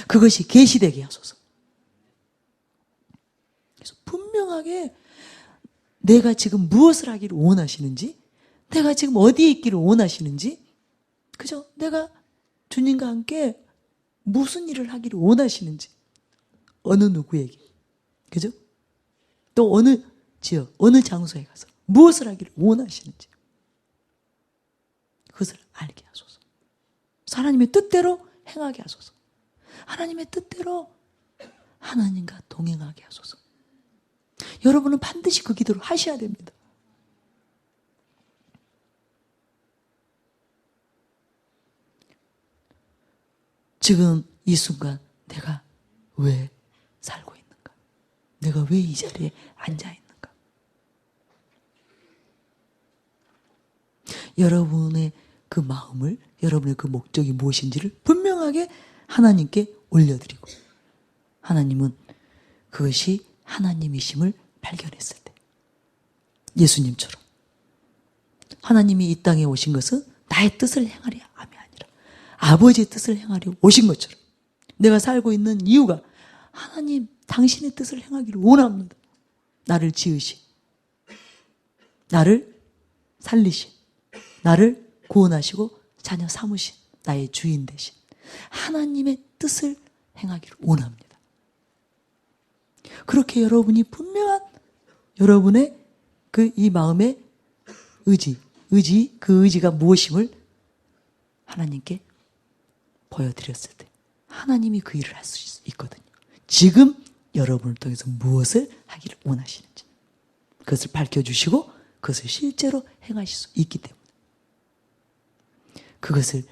그것이 계시되게 하소서. 그래서 분명하게 내가 지금 무엇을 하기를 원하시는지, 내가 지금 어디에 있기를 원하시는지, 그죠? 내가 주님과 함께 무슨 일을 하기를 원하시는지, 어느 누구에게, 그죠? 또 어느 지역, 어느 장소에 가서 무엇을 하기를 원하시는지 그것을 알게 하소서. 하나님의 뜻대로 행하게 하소서. 하나님의 뜻대로 하나님과 동행하게 하소서. 여러분은 반드시 그 기도를 하셔야 됩니다. 지금 이 순간 내가 왜 살고 있는가? 내가 왜 이 자리에 앉아 있는가? 여러분의 그 마음을, 여러분의 그 목적이 무엇인지를 분명하게 하나님께 올려드리고, 하나님은 그것이 하나님이심을 발견했을 때, 예수님처럼 하나님이 이 땅에 오신 것은 나의 뜻을 행하려 함이 아니라 아버지의 뜻을 행하려 오신 것처럼 내가 살고 있는 이유가 하나님 당신의 뜻을 행하기를 원합니다. 나를 지으신, 나를 살리신, 나를 구원하시고 자녀 삼으신 나의 주인 되신 하나님의 뜻을 행하기를 원합니다. 그렇게 여러분이 분명한 여러분의 그 이 마음의 의지, 그 의지가 무엇임을 하나님께 보여드렸을 때 하나님이 그 일을 할 수 있거든요. 지금 여러분을 통해서 무엇을 하기를 원하시는지 그것을 밝혀주시고 그것을 실제로 행하실 수 있기 때문에 그것을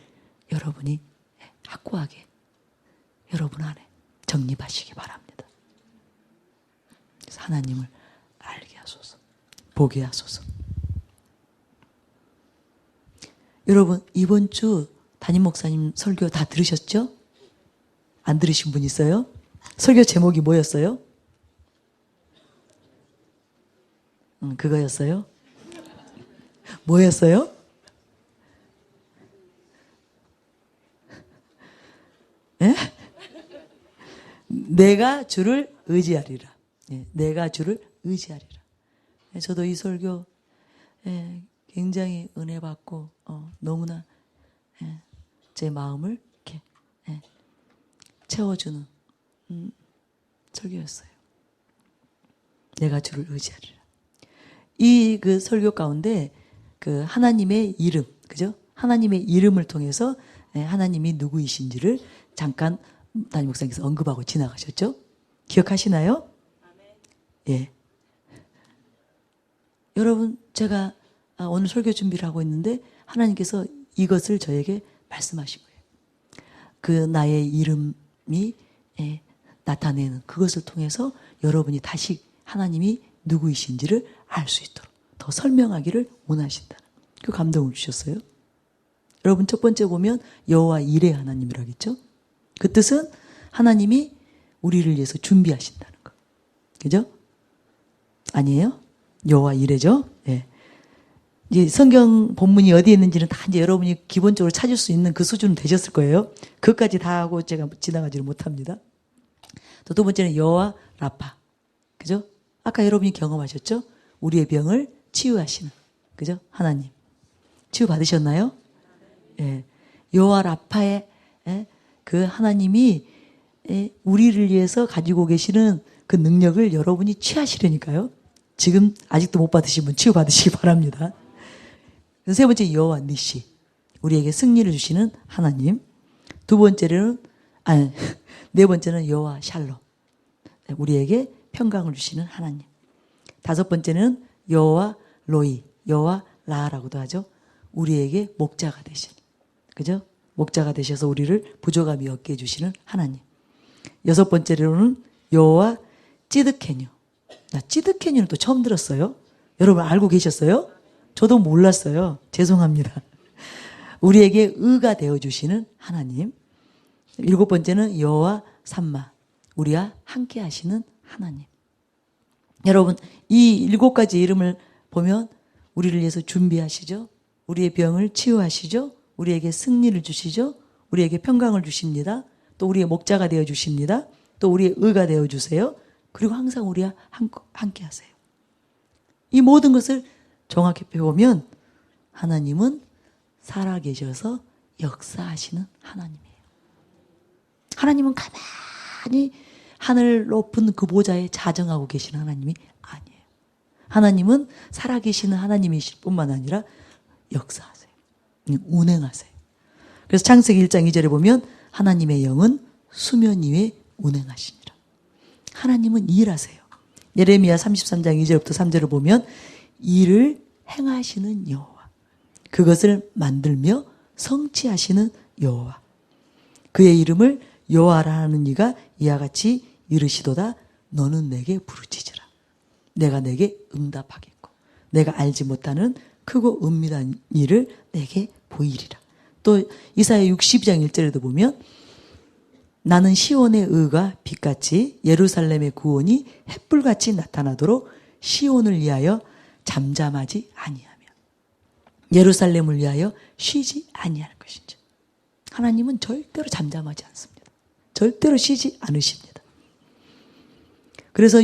여러분이 확고하게 여러분 안에 정립하시기 바랍니다. 그래서 하나님을 알게 하소서, 보게 하소서. 여러분 이번 주 담임 목사님 설교 다 들으셨죠? 안 들으신 분 있어요? 설교 제목이 뭐였어요? 그거였어요? 뭐였어요? 예? 내가 주를 의지하리라. 예, 내가 주를 의지하리라. 예, 저도 이 설교 굉장히 은혜 받고 너무나 제 마음을 이렇게 채워주는 설교였어요. 내가 주를 의지하리라. 이 그 설교 가운데 그 하나님의 이름, 그죠? 하나님의 이름을 통해서 하나님이 누구이신지를 잠깐 담임 목사님께서 언급하고 지나가셨죠? 기억하시나요? 예. 여러분, 제가 오늘 설교 준비를 하고 있는데 하나님께서 이것을 저에게 말씀하신 거예요. 그 나의 이름이 나타내는 그것을 통해서 여러분이 다시 하나님이 누구이신지를 알 수 있도록 더 설명하기를 원하신다는 그 감동을 주셨어요. 여러분, 첫 번째 보면 여호와 이레 하나님이라겠죠? 그 뜻은 하나님이 우리를 위해서 준비하신다는 거. 그죠? 아니에요? 여호와 이레죠? 예. 이제 성경 본문이 어디에 있는지는 다 이제 여러분이 기본적으로 찾을 수 있는 그 수준은 되셨을 거예요. 그것까지 다 하고 제가 지나가지를 못합니다. 또 두 번째는 여호와 라파. 그죠? 아까 여러분이 경험하셨죠? 우리의 병을 치유하시는. 그죠? 하나님. 치유 받으셨나요? 예. 여호와 라파의 그 하나님이 우리를 위해서 가지고 계시는 그 능력을 여러분이 취하시려니까요. 지금 아직도 못 받으신 분 치유 받으시기 바랍니다. 세 번째 여호와 니시. 우리에게 승리를 주시는 하나님. 네 번째는 여호와 샬롬. 우리에게 평강을 주시는 하나님. 다섯 번째는 여호와 로이, 여호와 라라고도 하죠. 우리에게 목자가 되신, 그죠? 목자가 되셔서 우리를 부족함이 없게 해주시는 하나님. 여섯 번째로는 여호와 찌드케뉴. 나 찌드케뉴는 또 처음 들었어요. 여러분 알고 계셨어요? 저도 몰랐어요. 죄송합니다. 우리에게 의가 되어주시는 하나님. 일곱 번째는 여호와 삼마. 우리와 함께 하시는 하나님. 여러분, 이 일곱 가지 이름을 보면 우리를 위해서 준비하시죠. 우리의 병을 치유하시죠. 우리에게 승리를 주시죠. 우리에게 평강을 주십니다. 또 우리의 목자가 되어주십니다. 또 우리의 의가 되어주세요. 그리고 항상 우리와 함께 하세요. 이 모든 것을 정확히 배우면 하나님은 살아계셔서 역사하시는 하나님이에요. 하나님은 가만히 하늘 높은 그 보좌에 자정하고 계시는 하나님이 아니에요. 하나님은 살아계시는 하나님이실 뿐만 아니라 역사하세요. 운행하세요. 그래서 창세기 1장 2절에 보면 하나님의 영은 수면 위에 운행하시니라. 하나님은 일하세요. 예레미야 33장 2절부터 3절을 보면 일을 행하시는 여호와, 그것을 만들며 성취하시는 여호와, 그의 이름을 여호와라 하는 이가 이와 같이 이르시도다. 너는 내게 부르짖으라. 내가 내게 응답하겠고 내가 알지 못하는 크고 은밀한 일을 내게 보이리라. 또 이사야 62장 1절에도 보면 나는 시온의 의가 빛같이 예루살렘의 구원이 햇불같이 나타나도록 시온을 위하여 잠잠하지 아니하며 예루살렘을 위하여 쉬지 아니하는 것이죠. 하나님은 절대로 잠잠하지 않습니다. 절대로 쉬지 않으십니다. 그래서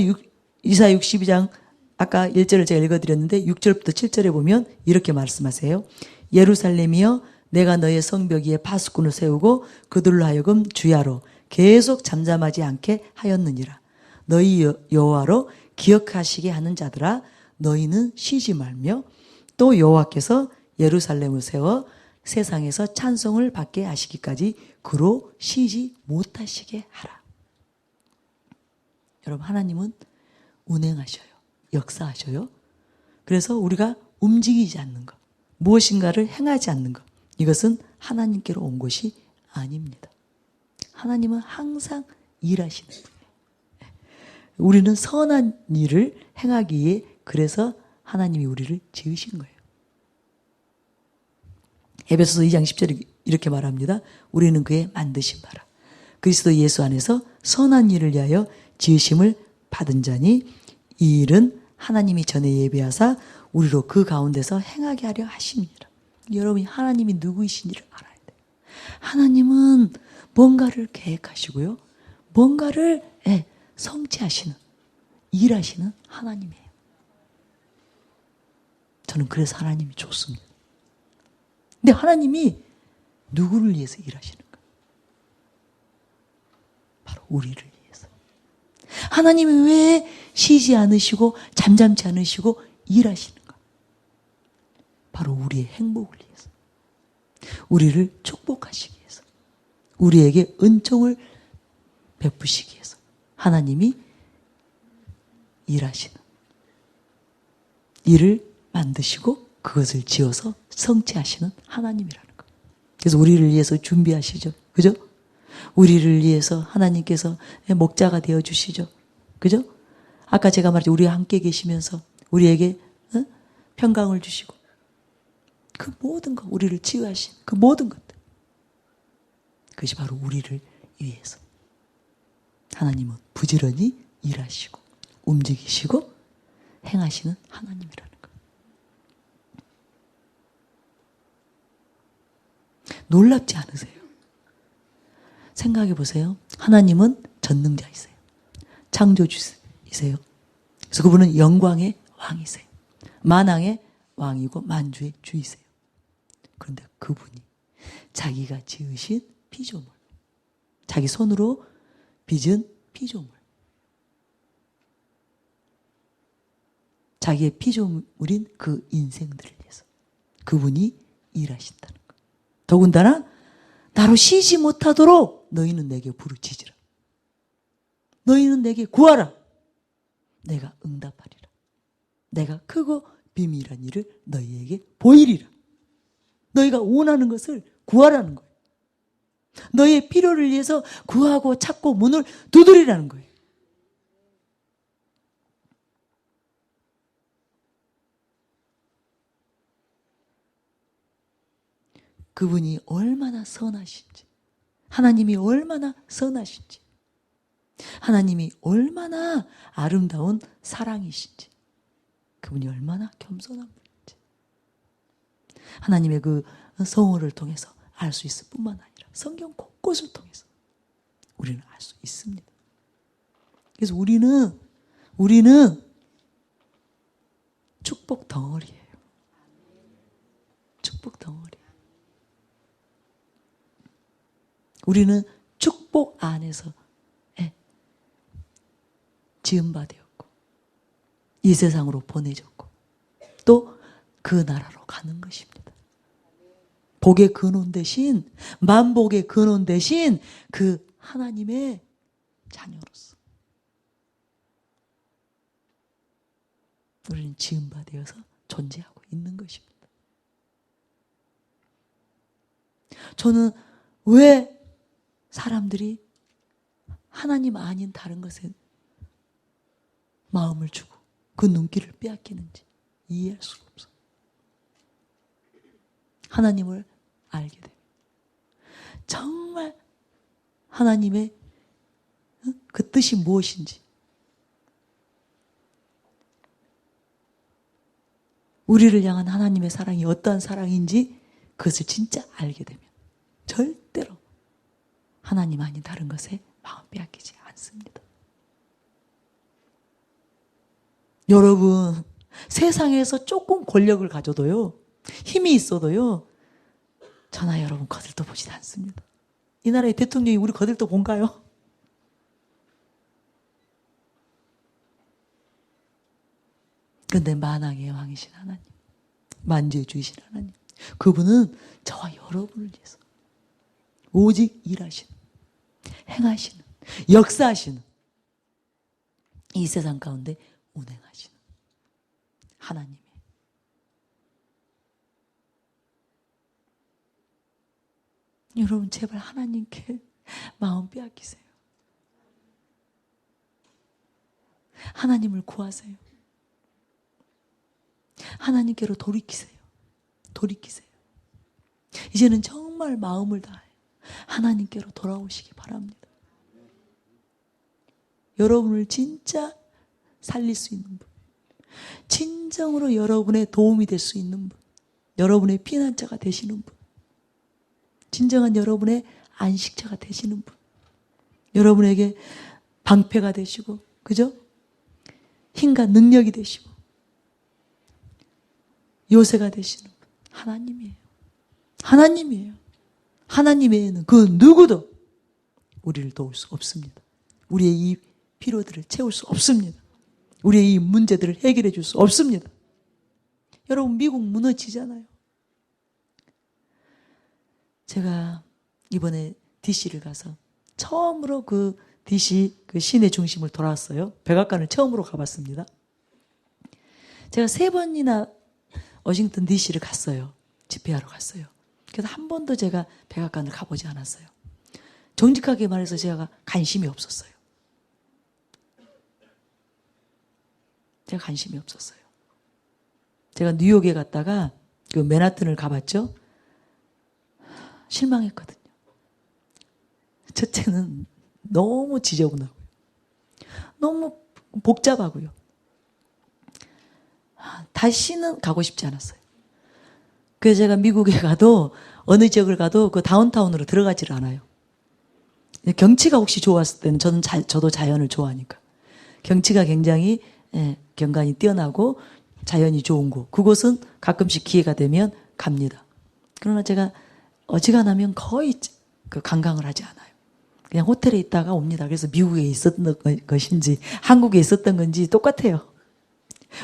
이사야 62장 아까 1절을 제가 읽어드렸는데 6절부터 7절에 보면 이렇게 말씀하세요. 예루살렘이여 내가 너의 성벽 위에 파수꾼을 세우고 그들로 하여금 주야로 계속 잠잠하지 않게 하였느니라. 너희 여호와로 기억하시게 하는 자들아 너희는 쉬지 말며 또 여호와께서 예루살렘을 세워 세상에서 찬송을 받게 하시기까지 그로 쉬지 못하시게 하라. 여러분, 하나님은 운행하셔요. 역사하셔요. 그래서 우리가 움직이지 않는 것, 무엇인가를 행하지 않는 것, 이것은 하나님께로 온 것이 아닙니다. 하나님은 항상 일하시는 분이에요. 우리는 선한 일을 행하기 위해 그래서 하나님이 우리를 지으신 거예요. 에베소서 2장 10절에 이렇게 말합니다. 우리는 그의 만드신 바라 그리스도 예수 안에서 선한 일을 위하여 지으심을 받은 자니 이 일은 하나님이 전에 예비하사 우리로 그 가운데서 행하게 하려 하십니다. 여러분이 하나님이 누구이신지를 알아야 돼요. 하나님은 뭔가를 계획하시고요. 뭔가를 성취하시는, 일하시는 하나님이에요. 저는 그래서 하나님이 좋습니다. 근데 하나님이 누구를 위해서 일하시는가? 바로 우리를 위해서. 하나님이 왜 쉬지 않으시고 잠잠치 않으시고 일하시는가? 바로 우리의 행복을 위해서. 우리를 축복하시기 위해서, 우리에게 은총을 베푸시기 위해서 하나님이 일하시는, 일을 만드시고 그것을 지어서 성취하시는 하나님이라는 거예요. 그래서 우리를 위해서 준비하시죠. 그죠? 우리를 위해서 하나님께서 목자가 되어주시죠. 그죠? 아까 제가 말했죠. 우리와 함께 계시면서 우리에게 평강을 주시고 그 모든 것, 우리를 치유하신 그 모든 것들, 그것이 바로 우리를 위해서 하나님은 부지런히 일하시고 움직이시고 행하시는 하나님이라는 거예요. 놀랍지 않으세요? 생각해 보세요. 하나님은 전능자이세요. 창조주이세요. 그래서 그분은 영광의 왕이세요. 만왕의 왕이고 만주의 주이세요. 그런데 그분이 자기가 지으신 피조물, 자기 손으로 빚은 피조물, 자기의 피조물인 그 인생들을 위해서 그분이 일하신다는 거예요. 더군다나 나로 쉬지 못하도록 너희는 내게 부르짖으라. 너희는 내게 구하라. 내가 응답하리라. 내가 크고 비밀한 일을 너희에게 보이리라. 너희가 원하는 것을 구하라는 거예요. 너희의 필요를 위해서 구하고 찾고 문을 두드리라는 거예요. 그분이 얼마나 선하신지, 하나님이 얼마나 선하신지, 하나님이 얼마나 아름다운 사랑이신지, 그분이 얼마나 겸손한 분인지 하나님의 그 성호를 통해서 알 수 있을 뿐만 아니라 성경 곳곳을 통해서 우리는 알 수 있습니다. 그래서 우리는 축복 덩어리예요. 축복 덩어리. 우리는 축복 안에서 지음바 되었고 이 세상으로 보내졌고 또 그 나라로 가는 것입니다. 복의 근원 대신, 만복의 근원 대신 그 하나님의 자녀로서 우리는 지음바 되어서 존재하고 있는 것입니다. 저는 왜 사람들이 하나님 아닌 다른 것에 마음을 주고 그 눈길을 빼앗기는지 이해할 수가 없어요. 하나님을 알게 되면 정말 하나님의 그 뜻이 무엇인지, 우리를 향한 하나님의 사랑이 어떠한 사랑인지 그것을 진짜 알게 되면 절대로 하나님 아닌 다른 것에 마음 빼앗기지 않습니다. 여러분, 세상에서 조금 권력을 가져도요, 힘이 있어도요, 저나 여러분 거들떠 보지 않습니다. 이 나라의 대통령이 우리 거들떠 본가요? 그런데 만왕의 왕이신 하나님, 만주의 주이신 하나님, 그분은 저와 여러분을 위해서 오직 일하시는, 행하시는, 역사하시는, 이 세상 가운데 운행하시는 하나님의, 여러분 제발 하나님께 마음 빼앗기세요. 하나님을 구하세요. 하나님께로 돌이키세요. 돌이키세요. 이제는 정말 마음을 다해 하나님께로 돌아오시기 바랍니다. 여러분을 진짜 살릴 수 있는 분, 진정으로 여러분의 도움이 될 수 있는 분, 여러분의 피난처가 되시는 분, 진정한 여러분의 안식처가 되시는 분, 여러분에게 방패가 되시고, 그죠? 힘과 능력이 되시고 요새가 되시는 분, 하나님이에요. 하나님이에요. 하나님 외에는 그 누구도 우리를 도울 수 없습니다. 우리의 이 필요들을 채울 수 없습니다. 우리의 이 문제들을 해결해 줄 수 없습니다. 여러분, 미국 무너지잖아요. 제가 이번에 DC를 가서 처음으로 그 DC 그 시내 중심을 돌아왔어요. 백악관을 처음으로 가봤습니다. 제가 3번이나 워싱턴 DC를 갔어요. 집회하러 갔어요. 그래서 한 번도 제가 백악관을 가보지 않았어요. 정직하게 말해서 제가 관심이 없었어요. 제가 관심이 없었어요. 제가 뉴욕에 갔다가 그 맨하튼을 가봤죠. 실망했거든요. 첫째는 너무 지저분하고요. 너무 복잡하고요. 다시는 가고 싶지 않았어요. 그래서 제가 미국에 가도 어느 지역을 가도 그 다운타운으로 들어가지를 않아요. 경치가 혹시 좋았을 때는 저도 자연을 좋아하니까. 경치가 굉장히 경관이 뛰어나고 자연이 좋은 곳. 그곳은 가끔씩 기회가 되면 갑니다. 그러나 제가 어지간하면 거의 그 관광을 하지 않아요. 그냥 호텔에 있다가 옵니다. 그래서 미국에 있었던 것인지 한국에 있었던 건지 똑같아요.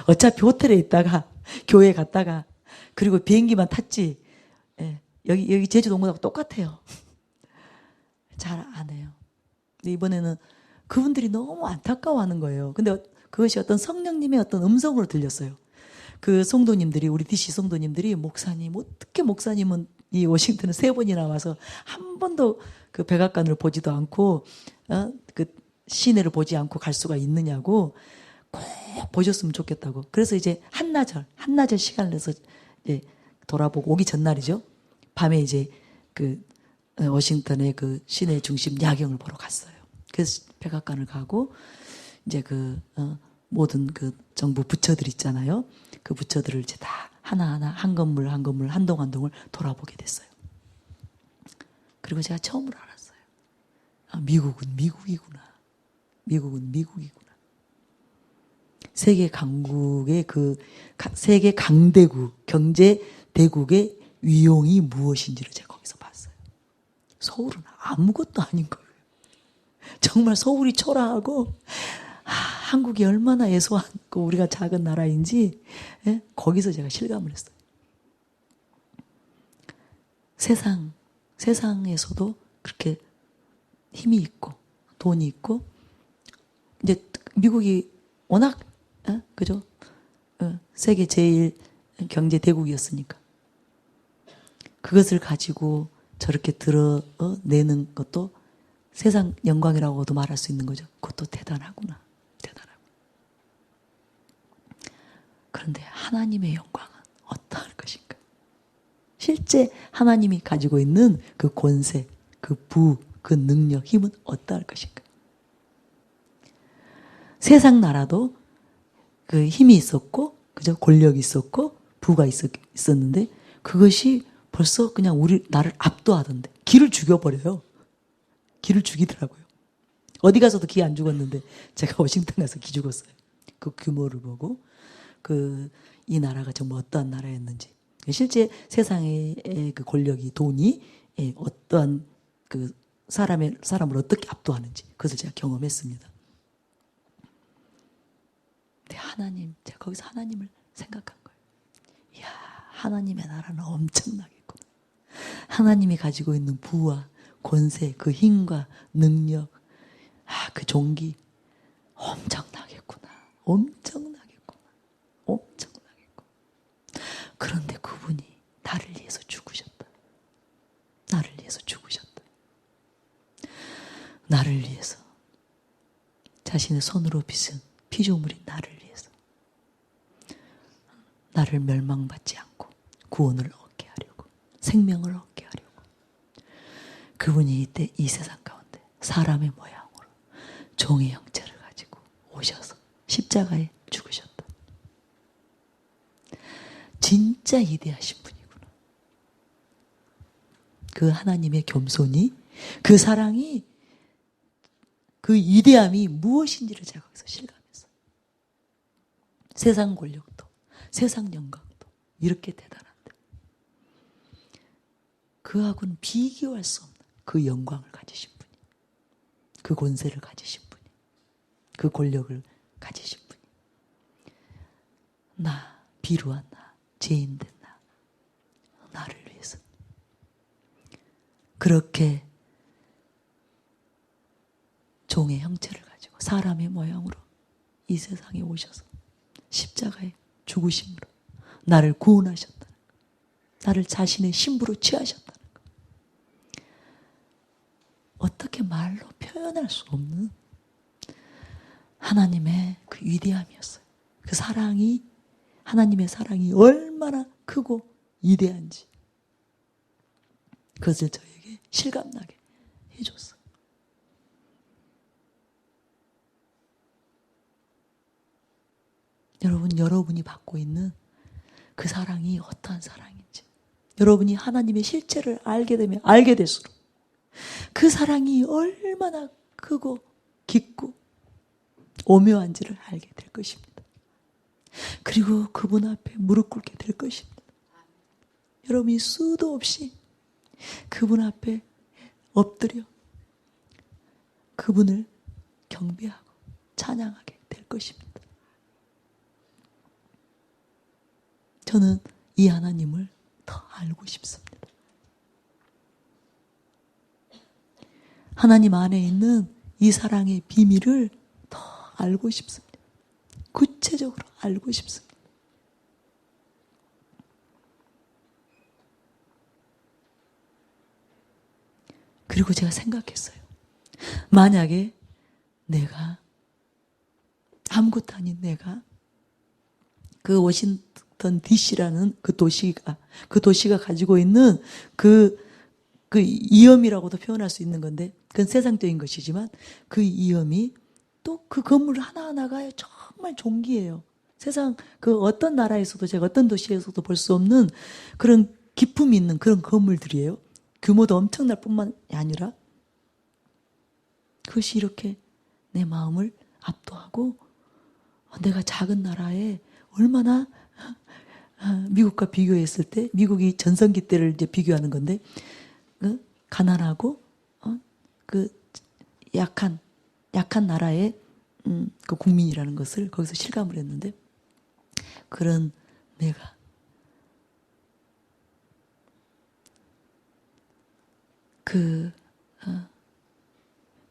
어차피 호텔에 있다가 교회 갔다가 그리고 비행기만 탔지. 여기 제주도 온 거하고 똑같아요. 잘 안 해요. 근데 이번에는 그분들이 너무 안타까워하는 거예요. 근데 그것이 어떤 성령님의 어떤 음성으로 들렸어요. 그 성도님들이 우리 DC 성도님들이 목사님 어떻게 목사님은 이 워싱턴을 3번이나 와서 한 번도 그 백악관을 보지도 않고 그 시내를 보지 않고 갈 수가 있느냐고 꼭 보셨으면 좋겠다고. 그래서 이제 한나절 시간을 내서 이제 돌아보고 오기 전날이죠. 밤에 이제 그 워싱턴의 그 시내 중심 야경을 보러 갔어요. 그래서 백악관을 가고 이제 그 모든 그 정부 부처들 있잖아요. 그 부처들을 이제 다 하나하나 한 건물 한 건물 한 동 한 동을 돌아보게 됐어요. 그리고 제가 처음으로 알았어요. 미국은 미국이구나. 미국은 미국이구나. 세계 강국의 세계 강대국, 경제 대국의 위용이 무엇인지를 제가 거기서 봤어요. 서울은 아무것도 아닌 거예요. 정말 서울이 초라하고 한국이 얼마나 애소하고 우리가 작은 나라인지 거기서 제가 실감을 했어요. 세상에서도 그렇게 힘이 있고 돈이 있고 이제 미국이 워낙 그죠? 세계 제일 경제 대국이었으니까 그것을 가지고 저렇게 드러내는 것도 세상 영광이라고도 말할 수 있는 거죠. 그것도 대단하구나. 대단하고. 그런데 하나님의 영광은 어떠할 것인가? 실제 하나님이 가지고 있는 그 권세, 그 그 능력, 힘은 어떠할 것인가? 세상 나라도 그 힘이 있었고, 그죠? 권력이 있었고, 부가 있었는데, 그것이 벌써 그냥 나를 압도하던데, 기를 죽여버려요. 기를 죽이더라고요. 어디 가서도 기 안 죽었는데, 제가 워싱턴 가서 기 죽었어요. 그 규모를 보고, 이 나라가 정말 어떠한 나라였는지. 실제 세상의 그 권력이, 돈이, 어떠한 그 사람을 어떻게 압도하는지, 그것을 제가 경험했습니다. 근데 제가 거기서 하나님을 생각한 거예요. 이야, 하나님의 나라는 엄청나겠구나. 하나님이 가지고 있는 부와 권세, 그 힘과 능력, 그 종기, 엄청나겠구나. 엄청나겠구나. 엄청나겠구나. 그런데 그분이 나를 위해서 죽으셨다. 나를 위해서 죽으셨다. 나를 위해서. 자신의 손으로 빚은 피조물인 나를 위해서. 나를 멸망받지 않고 구원을 얻게 하려고, 생명을 얻게 하려고. 그분이 이때 이 세상 가운데 사람의 모양으로 종의 형체를 가지고 오셔서 십자가에 죽으셨다. 진짜 위대하신 분이구나. 그 하나님의 겸손이, 그 사랑이, 그 위대함이 무엇인지를 제가 거기서 실감했어요. 세상 권력도, 세상 영광도 이렇게 대단한데 그하고는 비교할 수 없는 그 영광을 가지신 분이, 그 권세를 가지신 분이, 그 권력을 가지신 분이, 나, 비루한 나, 죄인된 나를 위해서 그렇게 종의 형체를 가지고 사람의 모양으로 이 세상에 오셔서 십자가에 죽으심으로 나를 구원하셨다는 것, 나를 자신의 신부로 취하셨다는 것, 어떻게 말로 표현할 수 없는 하나님의 그 위대함이었어요. 그 사랑이, 하나님의 사랑이 얼마나 크고 위대한지 그것을 저에게 실감나게 해줬어요. 여러분, 여러분이 받고 있는 그 사랑이 어떠한 사랑인지, 여러분이 하나님의 실체를 알게 되면 알게 될수록 그 사랑이 얼마나 크고 깊고 오묘한지를 알게 될 것입니다. 그리고 그분 앞에 무릎 꿇게 될 것입니다. 여러분이 수도 없이 그분 앞에 엎드려 그분을 경배하고 찬양하게 될 것입니다. 저는 이 하나님을 더 알고 싶습니다. 하나님 안에 있는 이 사랑의 비밀을 더 알고 싶습니다. 구체적으로 알고 싶습니다. 그리고 제가 생각했어요. 만약에 내가, 아무것도 아닌 내가 그 워싱턴 DC라는 그 도시가 가지고 있는 그 위험이라고도 표현할 수 있는 건데, 그건 세상적인 것이지만 그 위험이 또 그 건물 하나하나가 정말 존귀해요. 세상 그 어떤 나라에서도, 제가 어떤 도시에서도 볼 수 없는 그런 기품이 있는 그런 건물들이에요. 규모도 엄청날 뿐만 아니라 그것이 이렇게 내 마음을 압도하고, 내가 작은 나라에 얼마나, 미국과 비교했을 때, 미국이 전성기 때를 이제 비교하는 건데, 가난하고 그 약한 나라의 그 국민이라는 것을 거기서 실감을 했는데, 그런 내가 그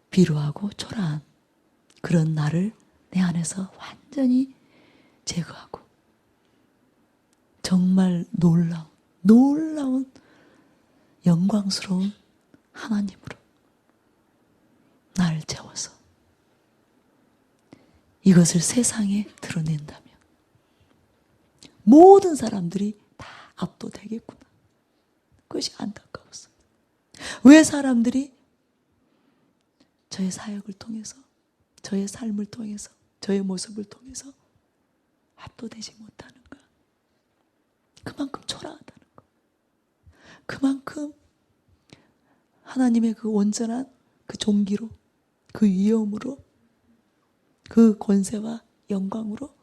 비루하고 초라한 그런 나를 내 안에서 완전히 제거하고 정말 놀라운 영광스러운 하나님으로 나를 채워서 이것을 세상에 드러낸다면 모든 사람들이 다 압도되겠구나. 그것이 안타까웠어요. 왜 사람들이 저의 사역을 통해서, 저의 삶을 통해서, 저의 모습을 통해서 압도되지 못하는가? 그만큼 초라하다는 거. 그만큼 하나님의 그 온전한 그 존귀로, 그 위엄으로, 그 권세와 영광으로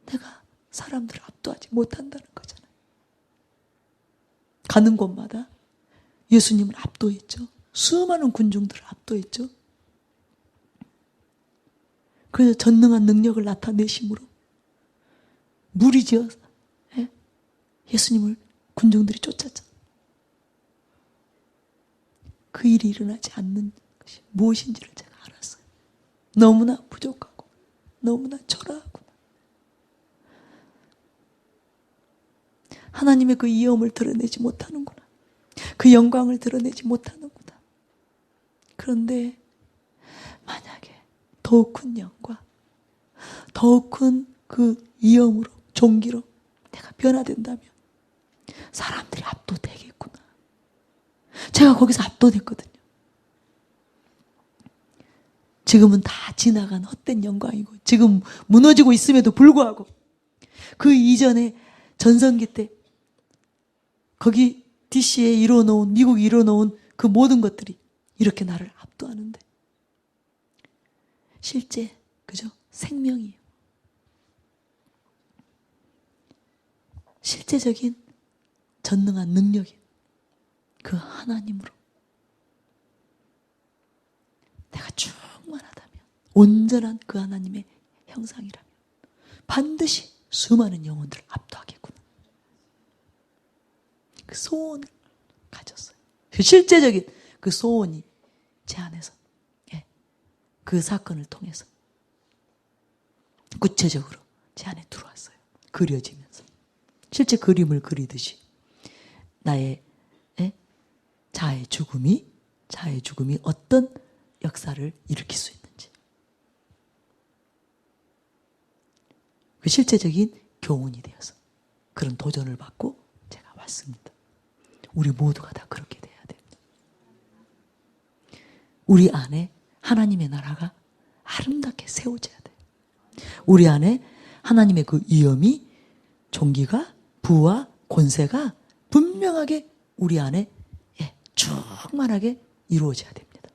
내가 사람들을 압도하지 못한다는 거잖아요. 가는 곳마다 예수님을 압도했죠. 수많은 군중들을 압도했죠. 그래서 전능한 능력을 나타내심으로 무리지어서 예수님을 군중들이 쫓았죠. 그 일이 일어나지 않는 것이 무엇인지를 제가 알았어요. 너무나 부족하고 너무나 초라하구나. 하나님의 그 위엄을 드러내지 못하는구나. 그 영광을 드러내지 못하는구나. 그런데 만약에 더욱 큰 영광, 더욱 큰 그 위엄으로, 존귀로 내가 변화된다면 사람들이 압도되겠구나. 제가 거기서 압도됐거든요. 지금은 다 지나간 헛된 영광이고 지금 무너지고 있음에도 불구하고 그 이전에 전성기 때 거기 DC에 이뤄놓은, 미국이 이뤄놓은 그 모든 것들이 이렇게 나를 압도하는데 실제 그죠? 생명이에요. 실제적인 전능한 능력이 그 하나님으로 내가 충만하다면, 온전한 그 하나님의 형상이라면 반드시 수많은 영혼들을 압도하겠구나. 그 소원을 가졌어요. 실제적인 그 소원이 제 안에서, 예, 그 사건을 통해서 구체적으로 제 안에 들어왔어요. 그려지면서. 실제 그림을 그리듯이 나의, 예, 자아의 죽음이 어떤 역사를 일으킬 수 있는지. 그 실제적인 교훈이 되어서 그런 도전을 받고 제가 왔습니다. 우리 모두가 다 그렇게 돼야 됩니다. 우리 안에 하나님의 나라가 아름답게 세워져야 돼요. 우리 안에 하나님의 그 위엄이, 존귀가, 부와 권세가 분명하게 우리 안에, 예, 충만하게 이루어져야 됩니다.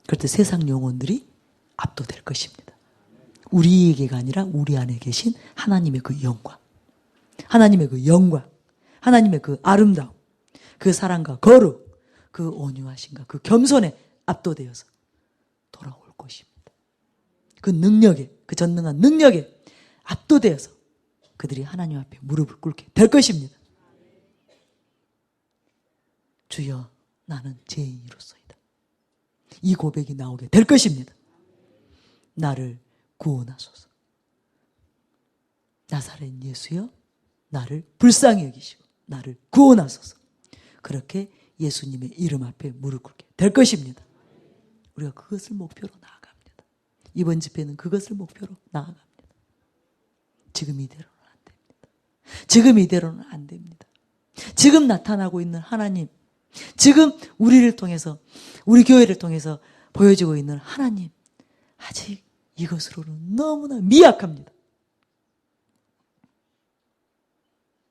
그럴 때 세상 영혼들이 압도될 것입니다. 우리에게가 아니라 우리 안에 계신 하나님의 그 영광, 하나님의 그 영광, 하나님의 그 아름다움, 그 사랑과 거룩, 그 온유하심과 그 겸손에 압도되어서 돌아올 것입니다. 그 능력에, 그 전능한 능력에 압도되어서 그들이 하나님 앞에 무릎을 꿇게 될 것입니다. 주여, 나는 죄인으로소이다. 이 고백이 나오게 될 것입니다. 나를 구원하소서. 나사렛 예수여, 나를 불쌍히 여기시고 나를 구원하소서. 그렇게 예수님의 이름 앞에 무릎 꿇게 될 것입니다. 우리가 그것을 목표로 나아갑니다. 이번 집회는 그것을 목표로 나아갑니다. 지금 이대로는 안 됩니다. 지금 이대로는 안 됩니다. 지금 나타나고 있는 하나님, 지금 우리를 통해서, 우리 교회를 통해서 보여지고 있는 하나님, 아직 이것으로는 너무나 미약합니다.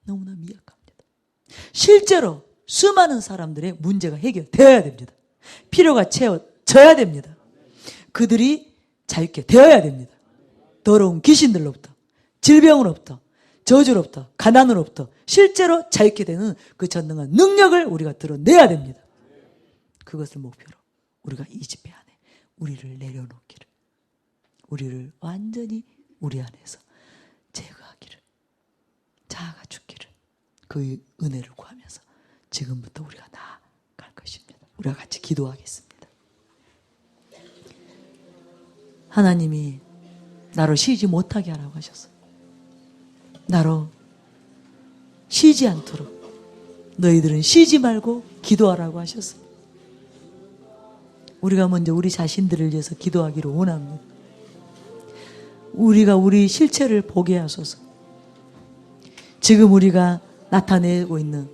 너무나 미약합니다. 실제로 수많은 사람들의 문제가 해결되어야 됩니다. 필요가 채워져야 됩니다. 그들이 자유케 되어야 됩니다. 더러운 귀신들로부터, 질병으로부터, 저주로부터, 가난으로부터 실제로 자유케 되는 그 전능한 능력을 우리가 드러내야 됩니다. 그것을 목표로 우리가 이 집회 안에 우리를 내려놓기를, 우리를 완전히 우리 안에서 제거하기를, 자아가 죽기를, 그 은혜를 구하면서 지금부터 우리가 나아갈 것입니다. 우리가 같이 기도하겠습니다. 하나님이 나로 쉬지 못하게 하라고 하셨어요. 나로 쉬지 않도록 너희들은 쉬지 말고 기도하라고 하셨어요. 우리가 먼저 우리 자신들을 위해서 기도하기를 원합니다. 우리가 우리 실체를 보게 하소서. 지금 우리가 나타내고 있는,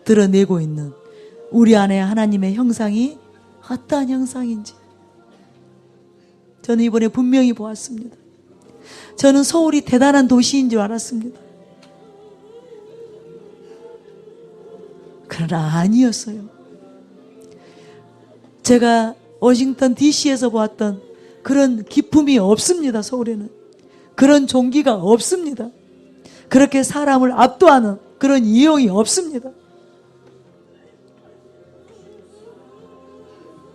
드러내고 있는 우리 안에 하나님의 형상이 어떠한 형상인지 저는 이번에 분명히 보았습니다. 저는 서울이 대단한 도시인 줄 알았습니다. 그러나 아니었어요. 제가 워싱턴 DC에서 보았던 그런 기품이 없습니다. 서울에는 그런 종기가 없습니다. 그렇게 사람을 압도하는 그런 이용이 없습니다.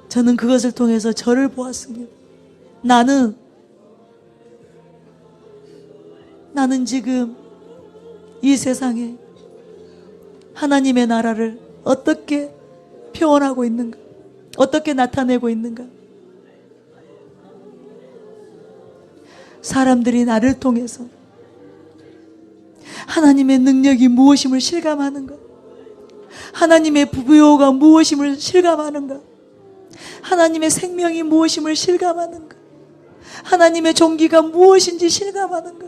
저는 그것을 통해서 저를 보았습니다. 나는 지금 이 세상에 하나님의 나라를 어떻게 표현하고 있는가? 어떻게 나타내고 있는가? 사람들이 나를 통해서 하나님의 능력이 무엇임을 실감하는가? 하나님의 부요가 무엇임을 실감하는가? 하나님의 생명이 무엇임을 실감하는가? 하나님의 존귀가 무엇인지 실감하는가?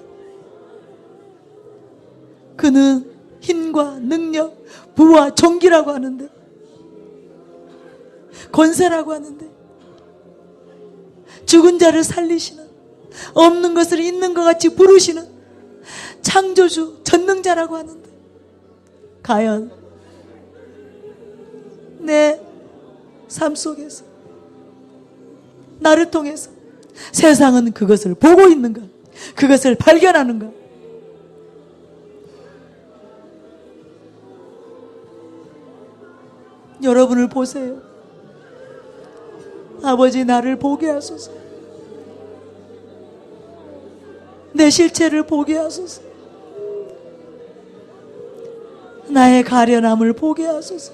그는 힘과 능력, 부와 존귀라고 하는데, 권세라고 하는데, 죽은 자를 살리시는, 없는 것을 있는 것 같이 부르시는 창조주, 전능자라고 하는데, 과연 내 삶 속에서 나를 통해서 세상은 그것을 보고 있는가? 그것을 발견하는가? 여러분을 보세요. 아버지, 나를 보게 하소서. 내 실체를 보게 하소서. 나의 가련함을 보게 하소서.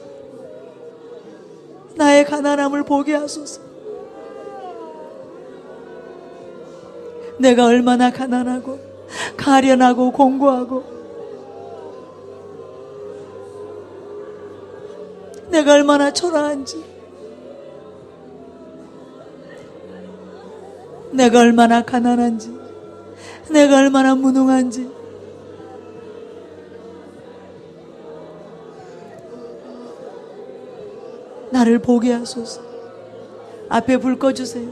나의 가난함을 보게 하소서. 내가 얼마나 가난하고 가련하고 공고하고, 내가 얼마나 초라한지, 내가 얼마나 가난한지, 내가 얼마나 무능한지, 나를 보게 하소서. 앞에 불 꺼주세요.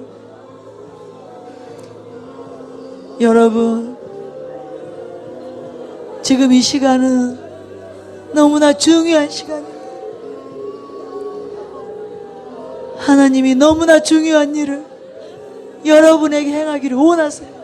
여러분, 지금 이 시간은 너무나 중요한 시간입니다. 하나님이 너무나 중요한 일을 여러분에게 행하기를 원하세요.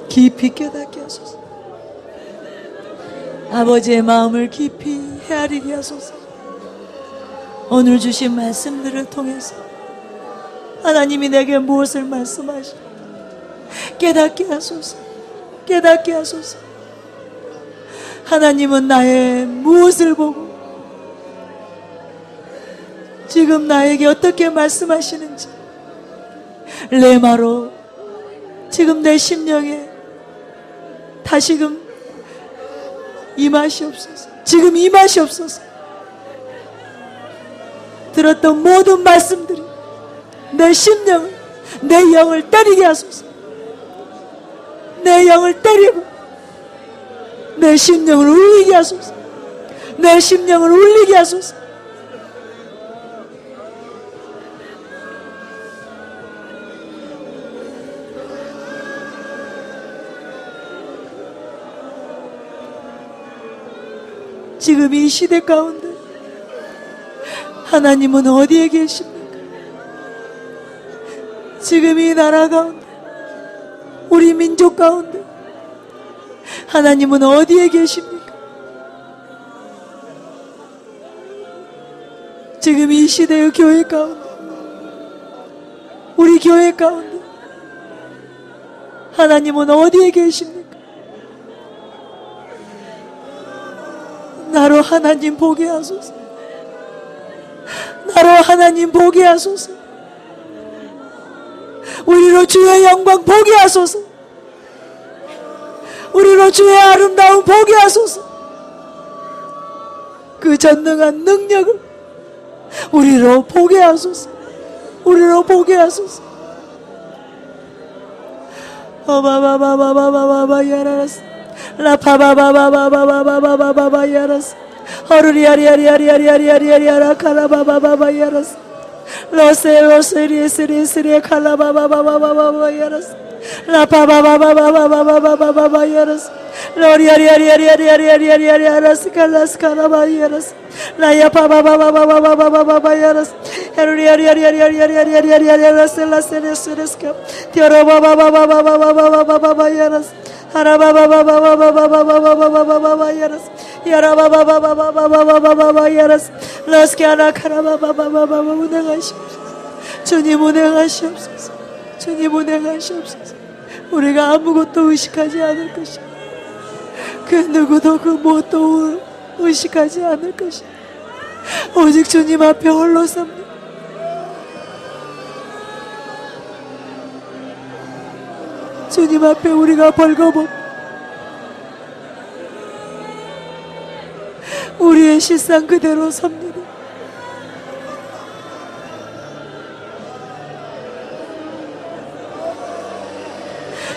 깊이 깨닫게 하소서. 아버지의 마음을 깊이 헤아리게 하소서. 오늘 주신 말씀들을 통해서 하나님이 내게 무엇을 말씀하시고 깨닫게 하소서. 깨닫게 하소서. 하나님은 나의 무엇을 보고 지금 나에게 어떻게 말씀하시는지 레마로 지금 내 심령에 다시금 임하시옵소서. 지금 임하시옵소서. 들었던 모든 말씀들이 내 심령을, 내 영을 때리게 하소서. 내 영을 때리고 내 심령을 울리게 하소서. 내 심령을 울리게 하소서. 지금 이 시대 가운데 하나님은 어디에 계십니까? 지금 이 나라 가운데, 우리 민족 가운데 하나님은 어디에 계십니까? 지금 이 시대의 교회 가운데, 우리 교회 가운데 하나님은 어디에 계십니까? 나로 하나님 보게 하소서. 나로 하나님 보게 하소서. 우리로 주의 영광 보게 하소서. 우리로 주의 아름다움 보게 하소서. 그 전능한 능력을 우리로 보게 하소서. 우리로 보게 하소서. 어바바바바바바바바 야라라스 라파바바바바바바바바바 야라스 허르리아리아리아리아리아리아리아라 칼라바바바바 야라스 로세로세리에스리에스리에 칼라바바바바바바바 야라스 라파바바바바바바바바바 야라스 로리아리아리아리아리아리아리아라스 칼라스 칼라바 야라스 라야파바바바바바바바바 야라스 헤르리아리아리아리아리아리아리아라스 라세레스레스카 티어라바바바바바바바바바 야라스 하라바바바바바바바바바바바 야라스 야라바바바바바바바바바 야라스 라스키아라 카라바바바바바바 운행하시옵소서. 주님 운행하시옵소서. 주님 운행하시옵소서. 우리가 아무것도 의식하지 않을 것이고 그 누구도 그 무엇도 의식하지 않을 것이고 오직 주님 앞에 홀로 섭니다. 주님 앞에 우리가 벌거벗고 우리의 실상 그대로 섭니다.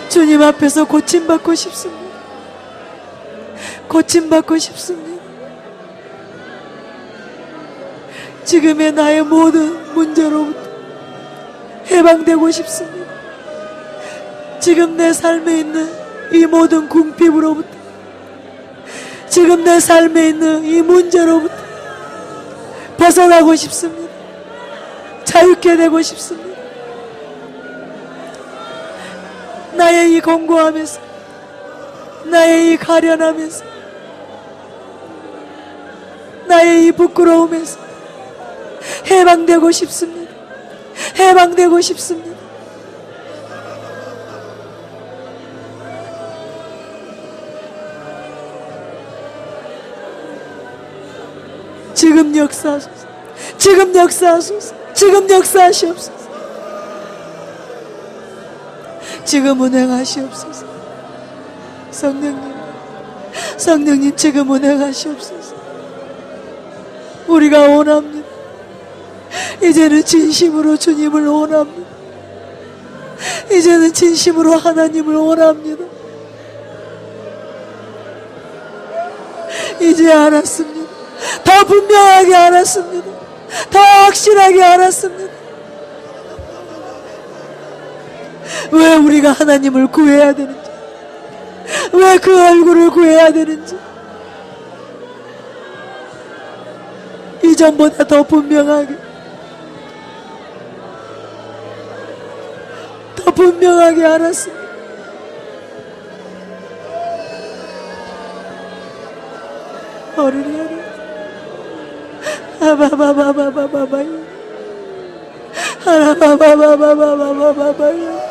주님 앞에서 고침받고 싶습니다. 고침받고 싶습니다. 지금의 나의 모든 문제로부터 해방되고 싶습니다. 지금 내 삶에 있는 이 모든 궁핍으로부터, 지금 내 삶에 있는 이 문제로부터 벗어나고 싶습니다. 자유케 되고 싶습니다. 나의 이 공고하면서, 나의 이 가련하면서, 나의 이 부끄러움에서 해방되고 싶습니다. 해방되고 싶습니다. 지금 역사하소서. 지금 역사하소서. 지금 역사하시옵소서. 지금 운행하시옵소서. 성령님, 성령님 지금 운행하시옵소서. 우리가 원합니다. 이제는 진심으로 주님을 원합니다. 이제는 진심으로 하나님을 원합니다. 이제 알았습니다. 더 분명하게 알았습니다. 더 확실하게 알았습니다. 왜 우리가 하나님을 구해야 되는지, 왜 그 얼굴을 구해야 되는지 이전보다 더 분명하게, 더 분명하게 알았습니다. 어른이 아바바바바바바바바이 아바바바바바바바바바이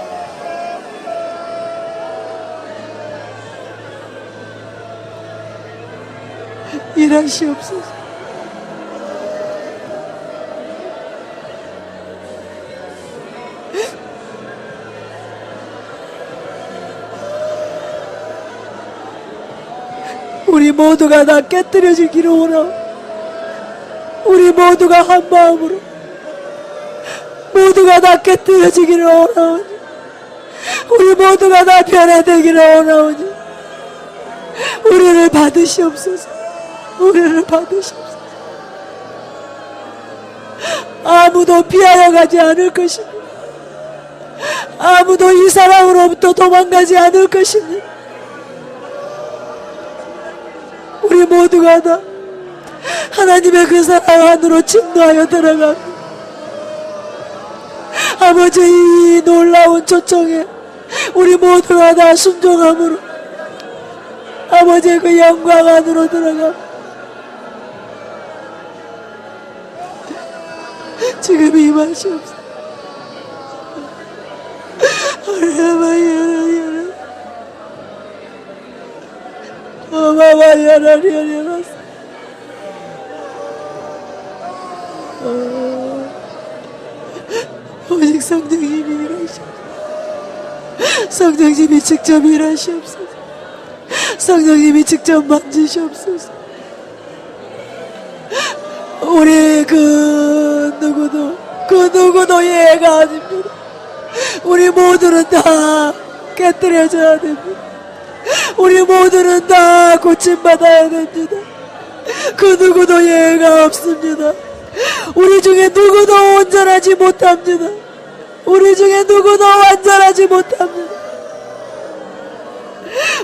일하시옵소서. 우리 모두가 다 깨뜨려지기를 원하오. 우리 모두가 한 마음으로 모두가 다 깨뜨려지기를 원하오니, 우리 모두가 다 변화되기를 원하오니 우리를 받으시옵소서. 우리를 받으시옵소서. 아무도 피하여 가지 않을 것입니다. 아무도 이 사랑으로부터 도망가지 않을 것입니다. 우리 모두가 다 하나님의 그 사랑 안으로 침노하여 들어갑니다. 아버지, 이 놀라운 초청에 우리 모두가 다 순종함으로 아버지의 그 영광 안으로 들어갑니다. 지금 임하시옵소서. 오직 성령님이 일하시옵소서. 성령님이 직접 일하시옵소서. 성령님이 직접 만지시옵소서. 우리 그 누구도 예가 아닙니다. 우리 모두는 다 깨뜨려져야 됩니다. 우리 모두는 다 고침받아야 됩니다. 그 누구도 예가 없습니다. 우리 중에 누구도 온전하지 못합니다. 우리 중에 누구도 완전하지 못합니다.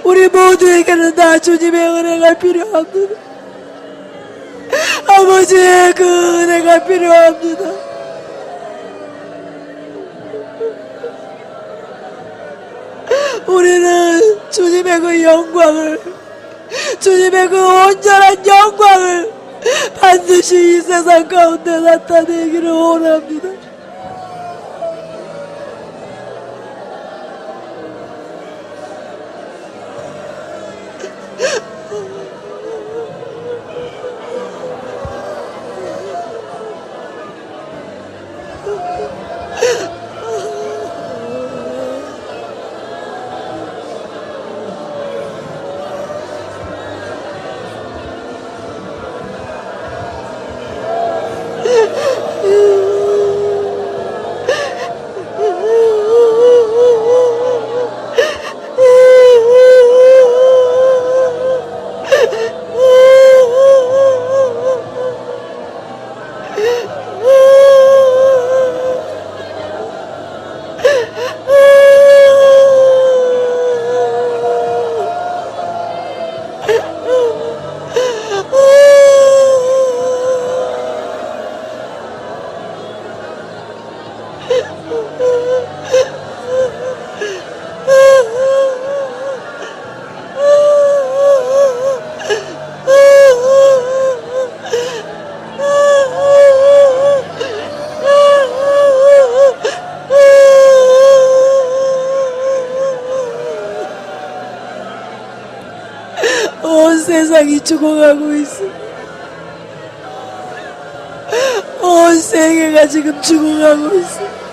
우리 모두에게는 다 주님의 은혜가 필요합니다. 아버지의 그 은혜가 필요합니다. 우리는 주님의 그 영광을, 주님의 그 온전한 영광을 반드시 이 세상 가운데 나타내기를 원합니다. 죽어가고 있어. 온 세계가 지금 죽어가고 있어.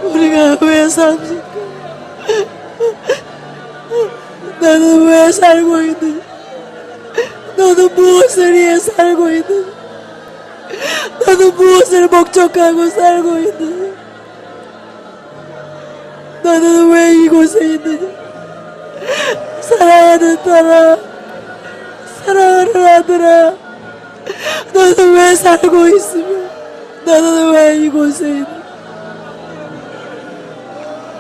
우리가 왜 삽니까? 나는 왜 살고 있느냐? 너는 무엇을 위해 살고 있느냐? 너는 무엇을 목적하고 살고 있느냐? 너는 왜 이곳에 있느냐? 사랑하는 딸아, 사랑하는 아들아, 너는 왜 살고 있으며 너는 왜 이곳에 있느냐?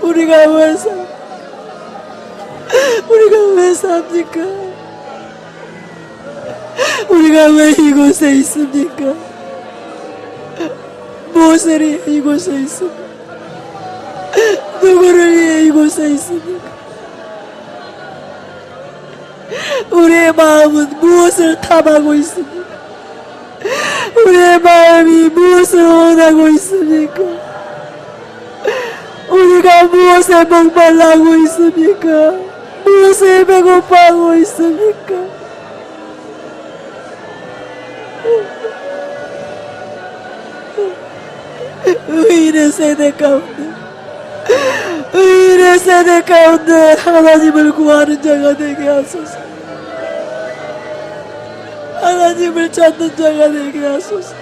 우리가 왜 삽니까? 우리가 왜 이곳에 있습니까? 무엇을 위해 이곳에 있습니까? 누구를 위해 이곳에 있습니까? 우리의 마음은 무엇을 탐하고 있습니까? 우리의 마음이 무엇을 원하고 있습니까? 우리가 무엇에 목말라하고 있습니까? 무엇에 배고파하고 있습니까? 의인의 세대 가운데 하나님을 구하는 자가 되게 하소서. 하나님을 찾는 자가 되게 하소서.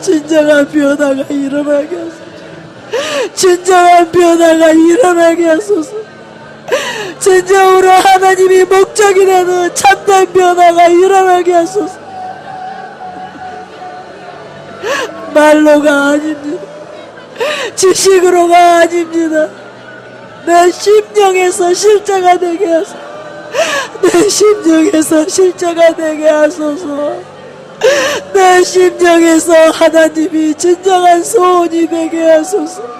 진정한 변화가 일어나게 하소서. 진정한 변화가 일어나게 하소서. 진정으로 하나님이 목적이 되는 참된 변화가 일어나게 하소서. 말로가 아닙니다. 지식으로가 아닙니다. 내 심령에서 실제가 되게 하소서. 내 심령에서 실제가 되게 하소서. 내 심령에서 하나님이 진정한 소원이 되게 하소서.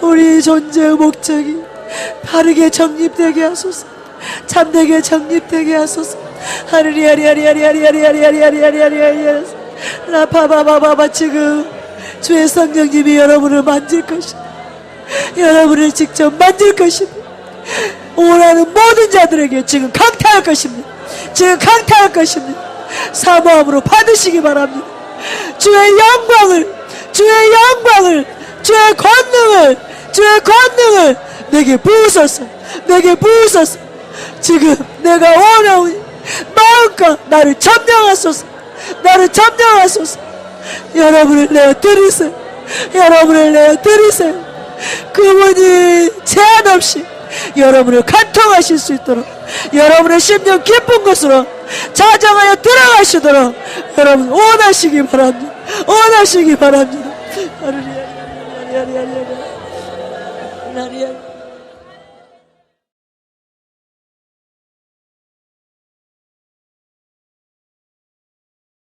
우리 존재의 목적이 바르게 정립되게 하소서. 참되게 정립되게 하소서. 라파바바바바. 지금 주의 성령님이 여러분을 만질 것입니다. 여러분을 직접 만질 것입니다. 오라는 모든 자들에게 지금 강타할 것입니다. 지금 강타할 것입니다. 사모함으로 받으시기 바랍니다. 주의 영광을, 주의 영광을, 주의 권능을 내게 부으소서. 내게 부으소서. 지금 내가 원하오니 마음껏 나를 점령하소서. 나를 점령하소서. 여러분을 내어 드리세요. 여러분을 내어 드리세요. 그분이 제한 없이 여러분을 간통하실 수 있도록, 여러분의 심령 깊은 곳으로 자정하여 들어가시도록 여러분 원하시기 바랍니다. 원하시기 바랍니다.